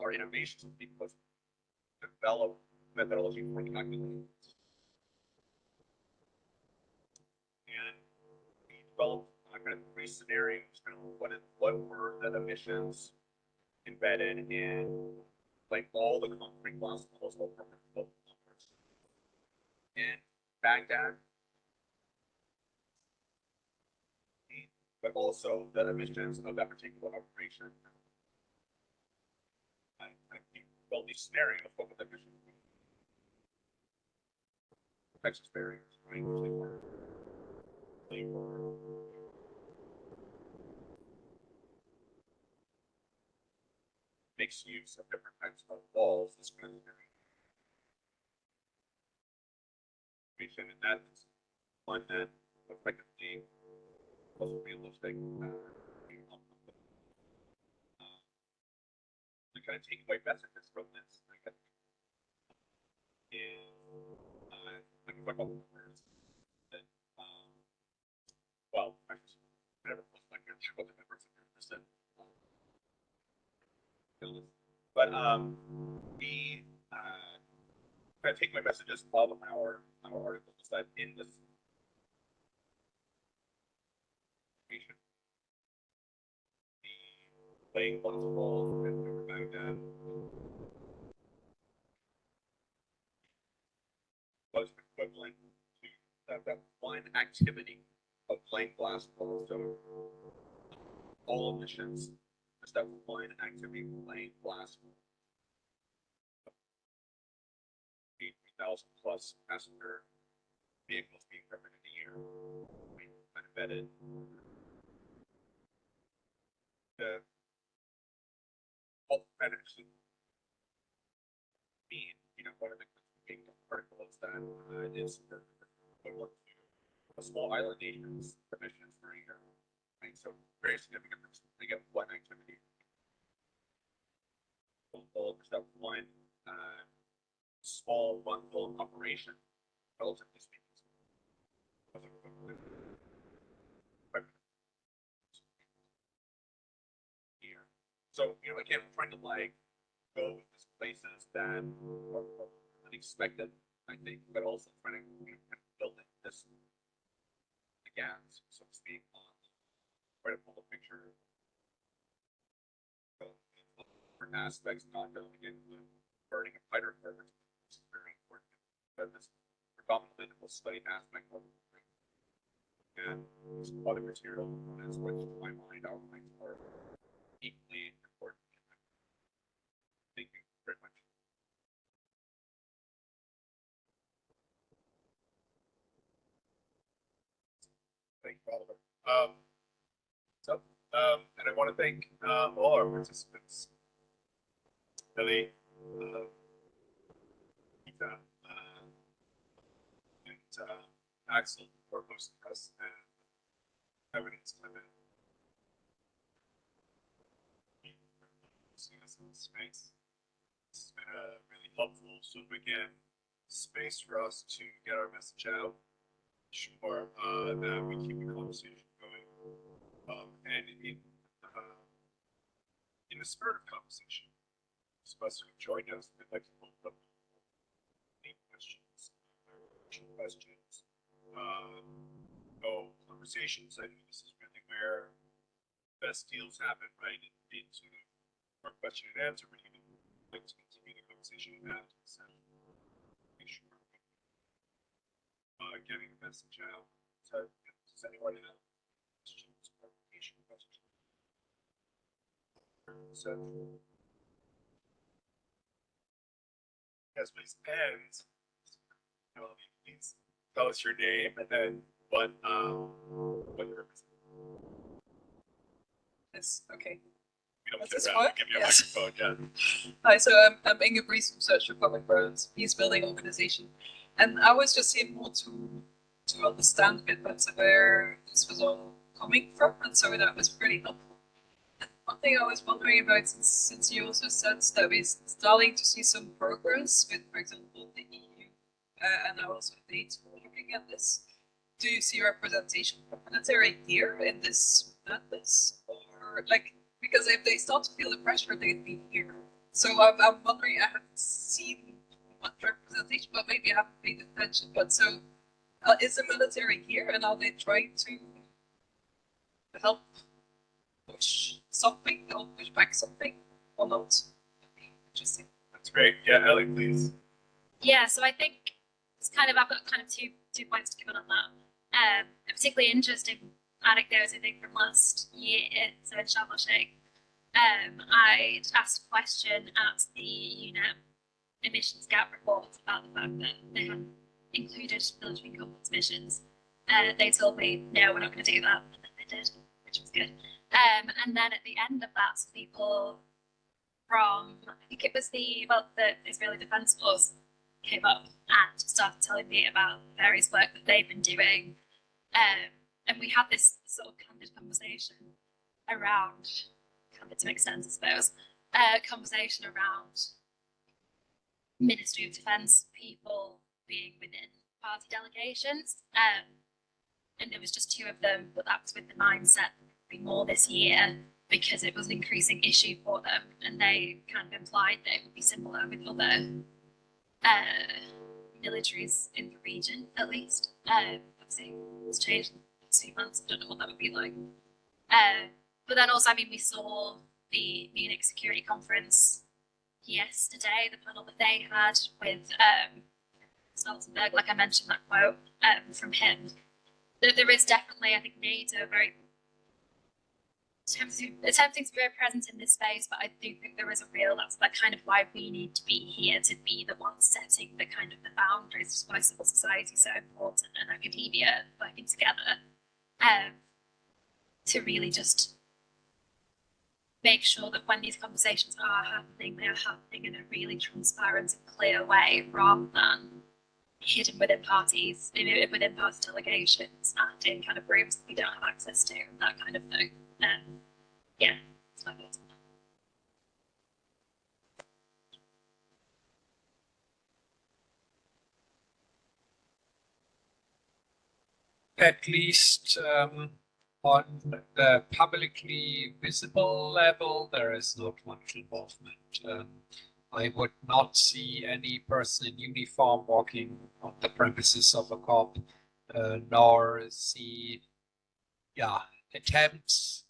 our innovations because develop methodology for calculating. And we developed kind of three scenarios, kind of what were the emissions embedded in like all the concrete glass walls over in Baghdad. But also the emissions of that particular operation. I think well, these scenarios of what the emissions Texas barriers, right? They were makes use of different types of walls. This kind of information, and that's one that effectively was realistic. To kind of take away messages from this, I guess, is I can talk about words that well, I just never was like a what the members of percent. But the I take my messages of our articles that in this information, the playing one ball and we were Baghdad was equivalent to that one activity of playing glass balls. So all emissions is that one activity playing glass balls. 8,000 plus passenger vehicles being driven in a year. We embedded the health benefits being, one of the big articles that is equivalent to a small island nation's emissions per year. Right? So very significant. They get one activity. That one small one-goal operation, relatively speaking. Here. So, again, I'm trying to go with these places that are unexpected, I think, but also trying to build in this the gaps, so to speak, try to pull a picture. Different aspects, not going into burning a fighter first. This is very important. But this predominantly the most studied aspect of it. And some other material components, which to my mind are equally important. Thank you very much. Thank you, Oliver. And I want to thank all our participants. Billy, Peter, and Axel for hosting us and evidence limit. Hosting us in this space. This has been a really helpful sort of again space for us to get our message out. Sure, that we keep the conversation going. And in the spirit of conversation, those who joined us, we'd like to open up any questions, conversations. I think this is really where best deals happen, right? Into our question and answer, but even like to continue the conversation after the session. Make sure getting the message out. So, does anyone have questions, clarification questions? So, yes, please. And please tell us your name and then what you represent. Yes, okay. We don't That's sit this around one? and give you a Yes. microphone, yeah. Hi, so I'm Inge Brees from Search for Public Roads, Peace Building Organization. And I was just able to understand a bit better where this was all coming from, and so that was pretty helpful. And one thing I was wondering about, since you also said that we're starting to see some progress with, for example, the EU, and now also NATO looking at this. Do you see representation of military here in this madness? Or like, because if they start to feel the pressure, they'd be here. So I'm wondering, I haven't seen much representation, but maybe I haven't paid attention. But so, is the military here, and are they trying to help push something, help push back something, or not? Interesting. That's great. Yeah, Ellie, please. Yeah, so I think it's kind of I've got kind of two points to give on that. A particularly interesting anecdote I think from last year, so in Sharm el Sheikh, I'd asked a question at the UNEP emissions gap report about the fact that they hadn't included military combat missions. They told me, no, we're not going to do that, and then they did, which was good. And then at the end of that, people from, I think it was the Israeli Defense Force came up and started telling me about various work that they've been doing. And we had this sort of candid conversation around, candid to make sense, I suppose, conversation around Ministry of Defence people being within party delegations. And there was just two of them, but that was with the mindset that there'd be more this year because it was an increasing issue for them. And they kind of implied that it would be similar with other militaries in the region, at least. Obviously, it's changed in the past few months. I don't know what that would be like. But then also, I mean, we saw the Munich Security Conference yesterday, the panel that they had with Stoltenberg, like I mentioned that quote from him. There is definitely, I think, NATO very attempting to be very present in this space, but I do think there is a real, that's kind of why we need to be here, to be the ones setting the kind of the boundaries, why civil society is so important and academia working together to really just make sure that when these conversations are happening, they are happening in a really transparent and clear way rather than hidden within parties, within party delegations and in kind of rooms that we don't have access to, that kind of thing. Yeah, that's my thoughts on that. At least on the publicly visible level, there is not much involvement. I would not see any person in uniform walking on the premises of a COP, nor see, attempts.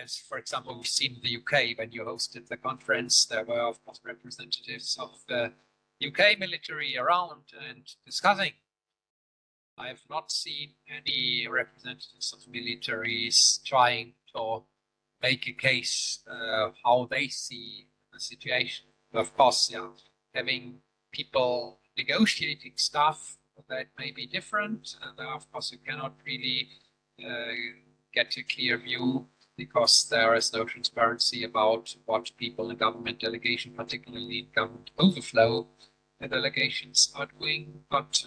As, for example, we've seen in the UK when you hosted the conference, there were, of course, representatives of the UK military around and discussing. I have not seen any representatives of militaries trying to make a case how they see the situation. Of course, having people negotiating stuff that may be different, and of course you cannot really get a clear view because there is no transparency about what people in government delegation, particularly in government overflow delegations, are doing. But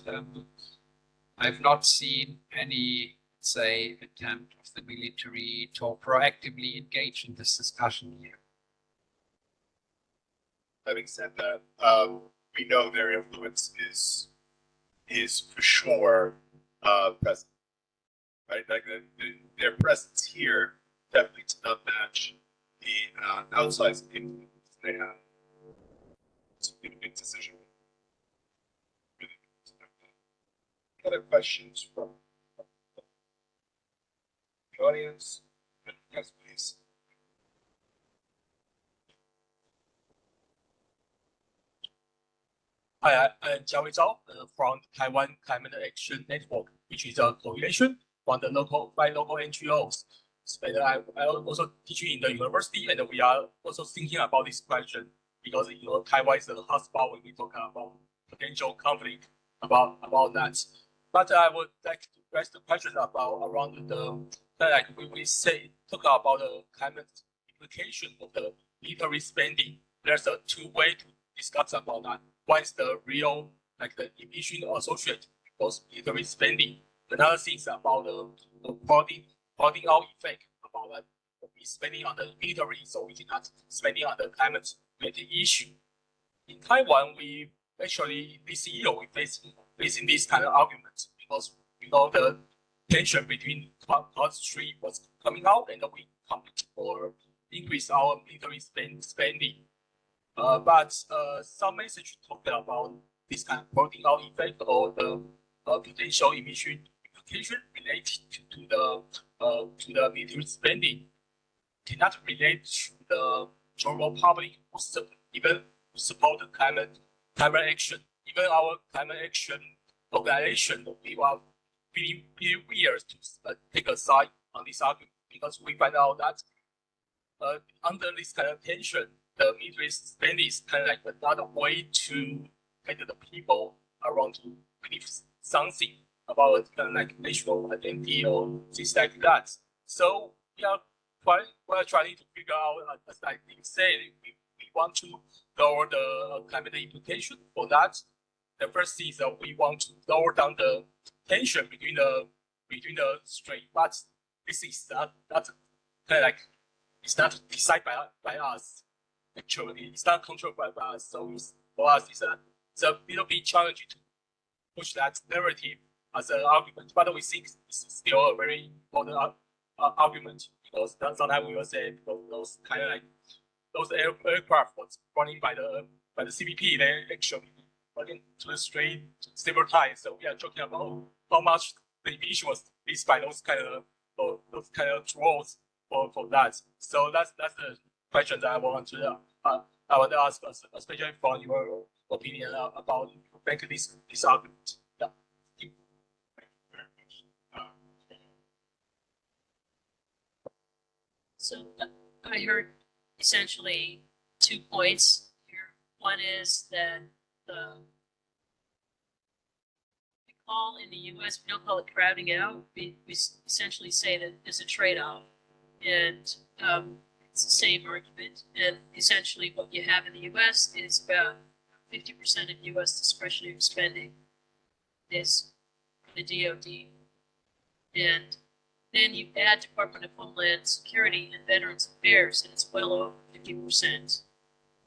I've not seen any, say, attempt of the military to proactively engage in this discussion here. Having said that, we know their influence is for sure present, right? Like their presence here definitely does not match the outsized influence they have. It's a big decision. Other questions from the audience? Yes, please. Hi, I'm Jiawei Zhao from Taiwan Climate Action Network, which is a coalition from the local NGOs. And I also teaching in the university, and we are also thinking about this question because Taiwan is a hotspot when we talk about potential conflict about that. But I would like to raise the question about around the like we talk about the climate implication of the military spending. There's a two-way to discuss about that. One is the real, like the emission associated with military spending. Another thing is about the crowding out effect about that we spending on the military, so we cannot spending on the climate related issue. In Taiwan, we actually this year we facing this kind of argument because the tension between country was coming out, and we compete or increase our military spending. But some message talked about this kind of crowding out effect or the potential emission implication related to the military spending cannot relate to the general public, even support the climate action. Even our climate action organization, we are pretty weird to take a side on this argument because we find out that under this kind of tension, the military spending is kind of like another way to get the people around to believe something about kind of like national identity or things like that. So we are trying to figure out, as I said, we want to lower the climate implication for that. The first thing is that we want to lower down the tension between the strain, but this is not kind of like it's not decided by us. Actually, it's not controlled by us. So for us, it's a little bit challenging to push that narrative as an argument. But we think it's still a very important argument because sometimes we will say those kind of like those aircraft was running by the CBP, they actually running to the street several times. So we are talking about how much the emission was released by those kind of drones for that. So that's the question that I want to ask, especially from your opinion about making this argument. Yeah. So I heard essentially 2 points here. One is that we call in the US, we don't call it crowding out. We essentially say that there's a trade-off, and it's the same argument. And essentially, what you have in the US is about 50% of US discretionary spending is the DoD, and then you add Department of Homeland Security and Veterans Affairs, and it's well over 50%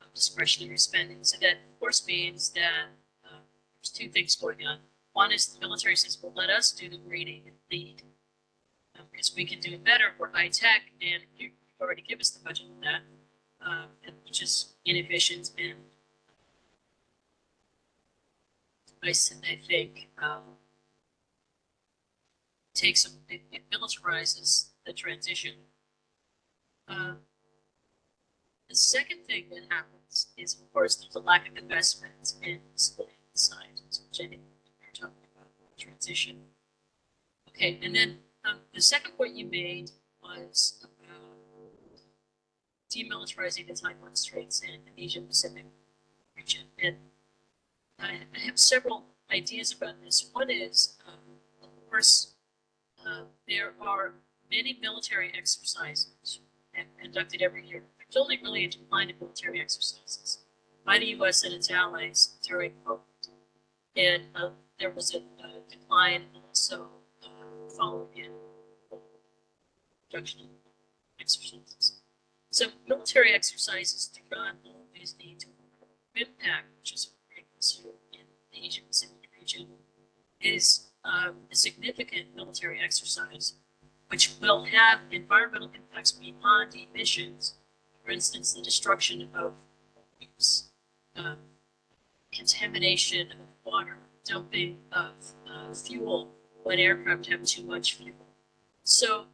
of discretionary spending. So that, of course, means that there's 2 things going on. One is the military says, well, let us do the grading and lead, because we can do it better. We're high tech, and you already give us the budget for that, which is inefficient and I think it militarizes the transition. The second thing that happens is, of course, there's a lack of investment in civilian sciences, which I think we're talking about transition. Okay, and then the second point you made was about demilitarizing the Taiwan Straits and the Asia Pacific region. And I have several ideas about this. One is, of course, there are many military exercises conducted every year. There's only really a decline in military exercises by the U.S. and its allies during COVID. And there was a decline also following in reduction exercises. So military exercises do not always need to impact, which is in the Asia Pacific region, is a significant military exercise, which will have environmental impacts beyond emissions. For instance, the destruction of use, contamination of water, dumping of fuel when aircraft have too much fuel. So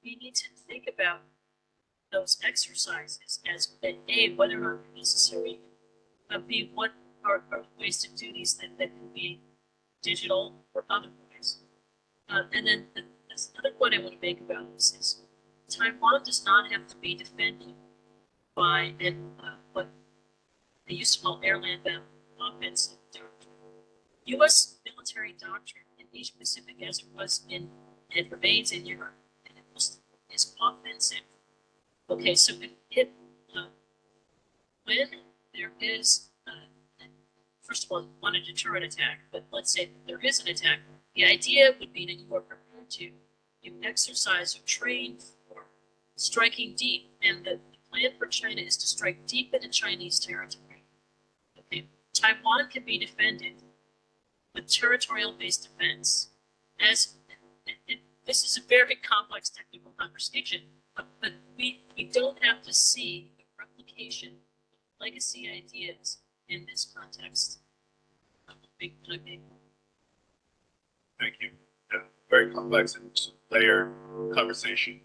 we need to think about those exercises as A, whether or not they're necessary, B, what are ways to do these that can be digital or otherwise. And then there's another point I want to make about this is Taiwan does not have to be defended by what they used to call airland offensive doctrine. U.S. military doctrine in Asia Pacific, as it was in and remains in Europe, and it is offensive. Okay, so when there is first of all, want to deter an attack, but let's say there is an attack, the idea would be that you are prepared to exercise or train for striking deep, and the plan for China is to strike deep into Chinese territory. Okay, Taiwan can be defended with territorial-based defense. This is a very complex technical conversation, but we don't have to see the replication of legacy ideas in this context. Thank you. Yeah, very complex and layered conversation.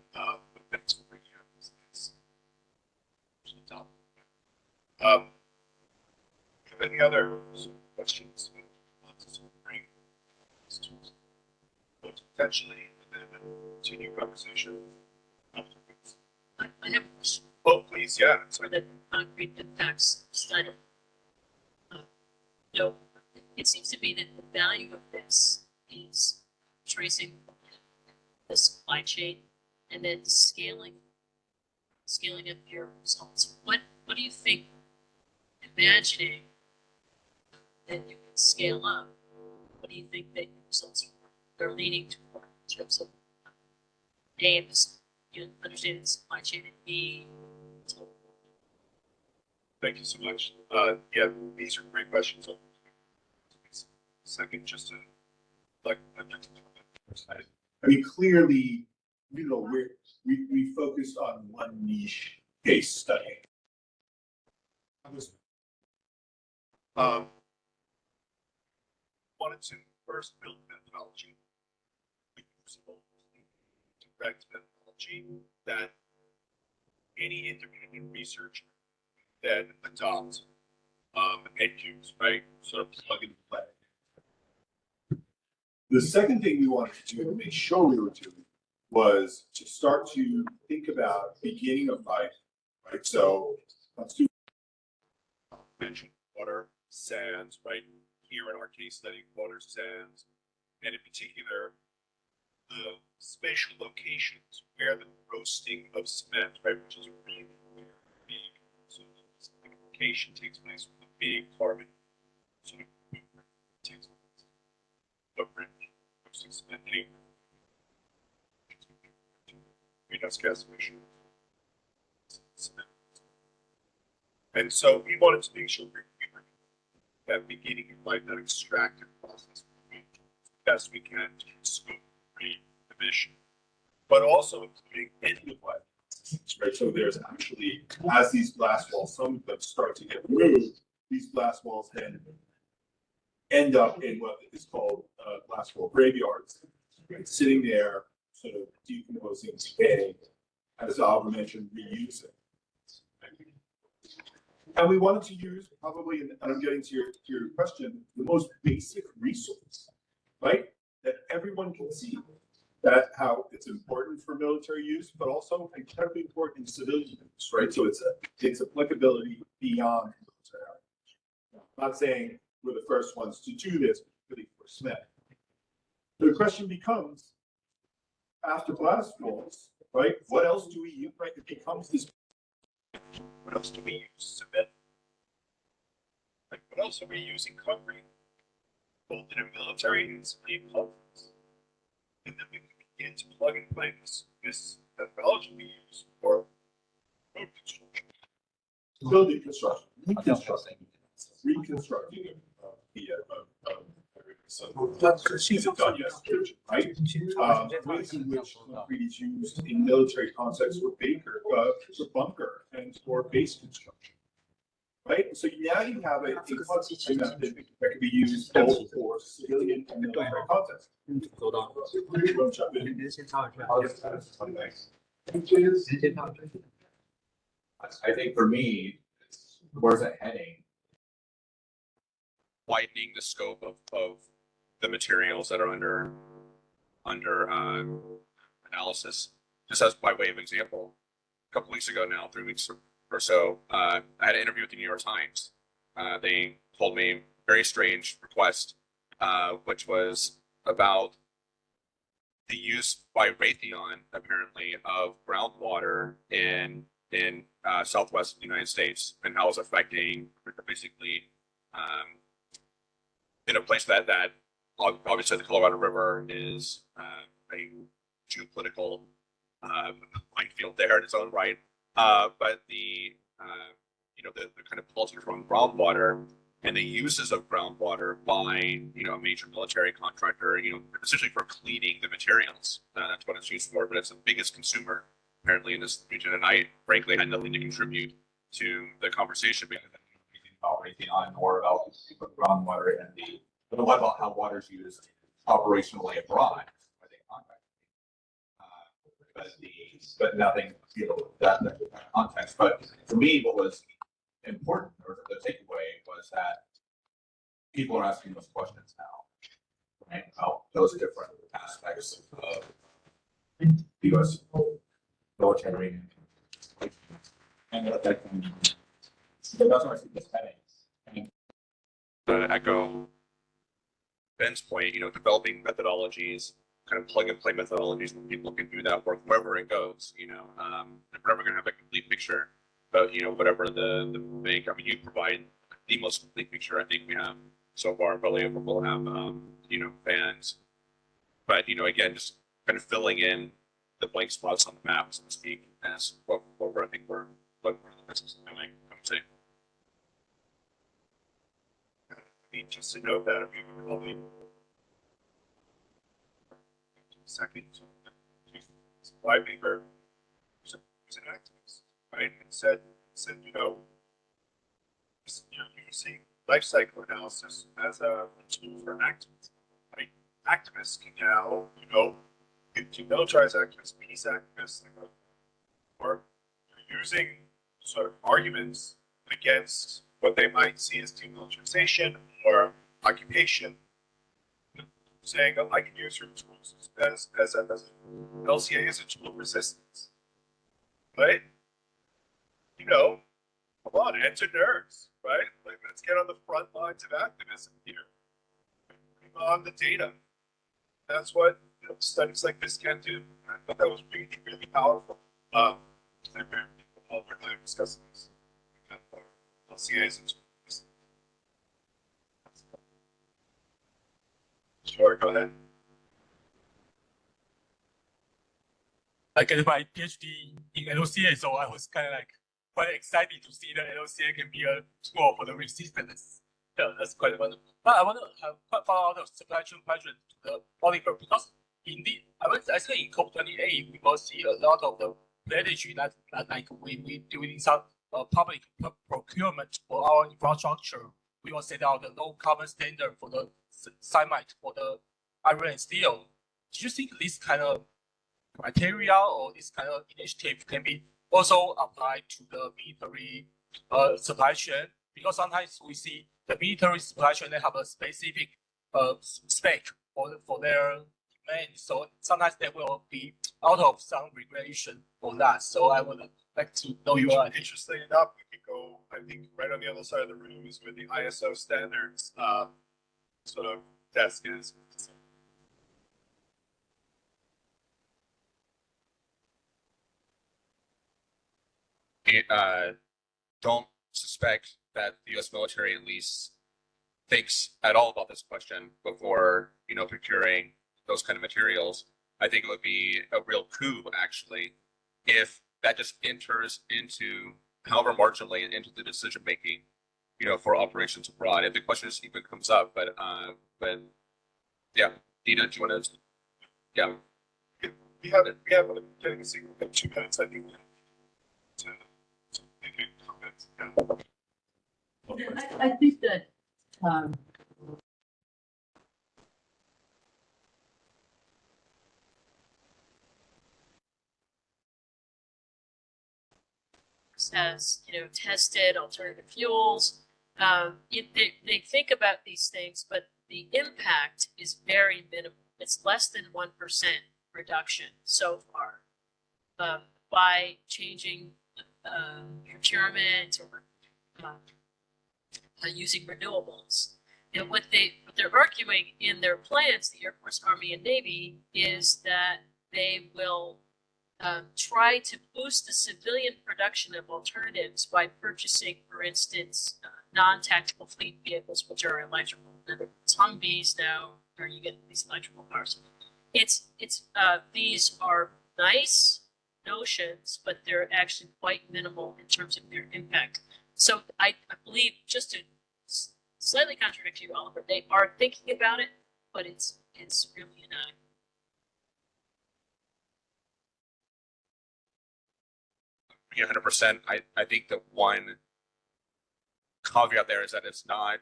Any other questions? Potentially, and then continue conversation. I have a question Oh, please, yeah. for the concrete impacts study. You know, it seems to me that the value of this is tracing the supply chain and then scaling of your results. What do you think, imagining that you can scale up, what do you think that your results are leaning toward in terms of aims, you know, understanding the supply chain, and B, Thank you so much. Yeah, these are great questions. Second, just to like, I mean, clearly, you know, we focused on one niche case study. Wanted to first build methodology, usable, direct methodology that any independent researcher then adopt and use, right? Sort of plug and play. The second thing we wanted to do to make sure we were doing was to start to think about beginning a fight, right? So let's do Mention water, sands, right? Here in our case study, water, sands, and in particular, the spatial locations where the roasting of cement, right, which is really big. So the location takes place with the big carbon sort of movement takes place. Footprint, roasting cement, greenhouse gas emission. Cement. And so we wanted to make sure we were that beginning and like that extractive process best we can to scope emission, but also including end of life. right? So there's actually, as these blast walls, some of them start to get removed, these blast walls then end up in what is called blast wall graveyards, right? Sitting there, sort of decomposing, decaying, as Albert mentioned, reusing. And we wanted to use probably, and I'm getting to your question, the most basic resource, right? That everyone can see that how it's important for military use, but also incredibly important in civilian use, right? So it's applicability beyond military. I'm not saying we're the first ones to do this, really for SMED. The question becomes, after blast walls, right? What else do we use, right? It becomes this. What else do we use? Cement. Like, what else are we using concrete? Both in a military and civilian context. And then we can begin to plug and play this methodology we use for road construction. Building construction, reconstructing she's done yes, right? Ways in which concrete is used in military contexts for bunker and for base construction. Right, so now you have a construction method that can be used both for civilian and military context. I think for me, where's it heading? Widening the scope of the materials that are under analysis. Just as by way of example, a couple weeks ago now, 3 weeks or so, I had an interview with the New York Times. They told me a very strange request, which was about the use by Raytheon, apparently, of groundwater in southwest United States and how it's affecting basically in a place that obviously the Colorado River is a geopolitical minefield there in its own right. But the kind of politics around groundwater and the uses of groundwater by a major military contractor, essentially for cleaning the materials. That's what it's used for, but it's the biggest consumer apparently in this region. And I frankly had nothing to contribute to the conversation because About Raytheon or about groundwater and but what about how water is used operationally abroad? Are they contracted? But nothing, that context. But for me, what was important or the takeaway was that people are asking those questions now, right? About those different aspects of the US military. And that's why I see this heading. Echo Ben's point, developing methodologies, kind of plug and play methodologies, and people can do that work wherever it goes, we're never gonna have a complete picture, but whatever the bank, I mean, you provide the most complete picture I think we have so far. Probably we'll have, fans, but again, just kind of filling in the blank spots on the map, so to speak, as what I think what the business is doing, I would say. Just to note that, I mean, we probably second white paper was an activist, right? And said using life cycle analysis as a tool for activists. Right? Activists can now, demilitarize activists, peace activists, or using sort of arguments against what they might see as demilitarization or occupation, saying, oh, I can use your tools as LCA as a tool of resistance. Right? Come on, enter nerds, right? Like, let's get on the front lines of activism here. Bring on the data. That's what studies like this can do. I thought that was really, really powerful. All we're discussing this. LCAs and sure, go ahead. I get my PhD in LCA, so I was kind of like quite excited to see that LCA can be a tool for the resistance. Yeah, that's quite wonderful. But I want to have quite far out of supply chain question to the Oliver, because indeed, I think in COP28 we will see a lot of the strategy that like we doing some public procurement for our infrastructure. We will set out the low carbon standard for the cement, for the iron and steel. Do you think this kind of criteria or this kind of initiative can be also applied to the military supply chain? Because sometimes we see the military supply chain, they have a specific spec for their demand. So sometimes they will be out of some regulation for that. So I would like to know your idea. Interestingly enough, we could go, I think, right on the other side of the room is where the ISO standards sort of desk is. Don't suspect that the U.S. military at least thinks at all about this question before, procuring those kind of materials. I think it would be a real coup, actually, if that just enters into, however marginally, into the decision making, for operations abroad. If the question just even comes up, but yeah, Dina, do you want to? Yeah, we have 2 minutes, I think. I think that as tested alternative fuels. They think about these things, but the impact is very minimal. It's less than 1% reduction so far by changing procurement or using renewables. And what they're arguing in their plans, the Air Force, Army, and Navy, is that they will try to boost the civilian production of alternatives by purchasing, for instance, non-tactical fleet vehicles, which are electrical. Humvees now, or you get these electrical cars. These are nice notions, but they're actually quite minimal in terms of their impact. So I believe, just to slightly contradict you, Oliver, they are thinking about it, but it's really not. Yeah, 100%. I think that one caveat there is that it's not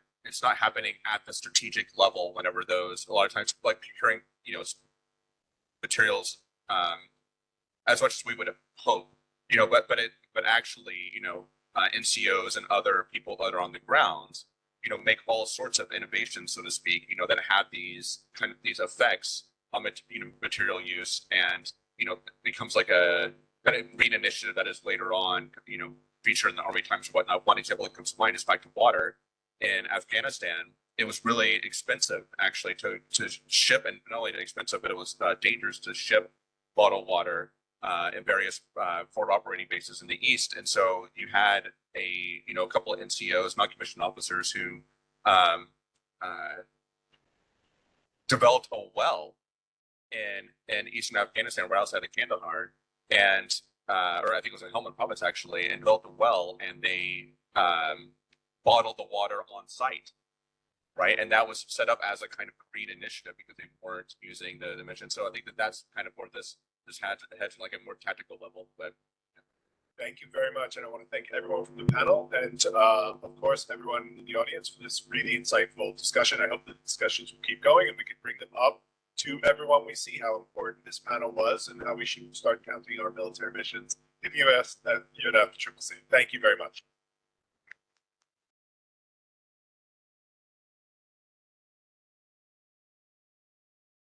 happening at the strategic level. Whenever a lot of times, like procuring, materials, as much as we would have hoped, but actually, NCOs and other people that are on the grounds, make all sorts of innovations, so to speak, that have these kind of these effects on material use, and becomes like a kind of green initiative that is later on, featured in the Army Times and whatnot. One example that comes to mind is back to water. In Afghanistan, it was really expensive actually to ship, and not only expensive, but it was dangerous to ship bottled water in various forward operating bases in the East. And so you had a couple of NCOs, non-commissioned officers, who developed a well in eastern Afghanistan, right outside of Kandahar, and or I think it was in Helmand province actually, and built a well, and they bottled the water on site, right? And that was set up as a kind of green initiative because they weren't using the mission. So I think that's kind of where this had to like a more tactical level. But thank you very much, and I want to thank everyone from the panel, and of course everyone in the audience for this really insightful discussion. I hope the discussions will keep going, and we can bring them up to everyone. We see how important this panel was and how we should start counting our military missions in the U.S. that you'd have to triple C. Thank you very much.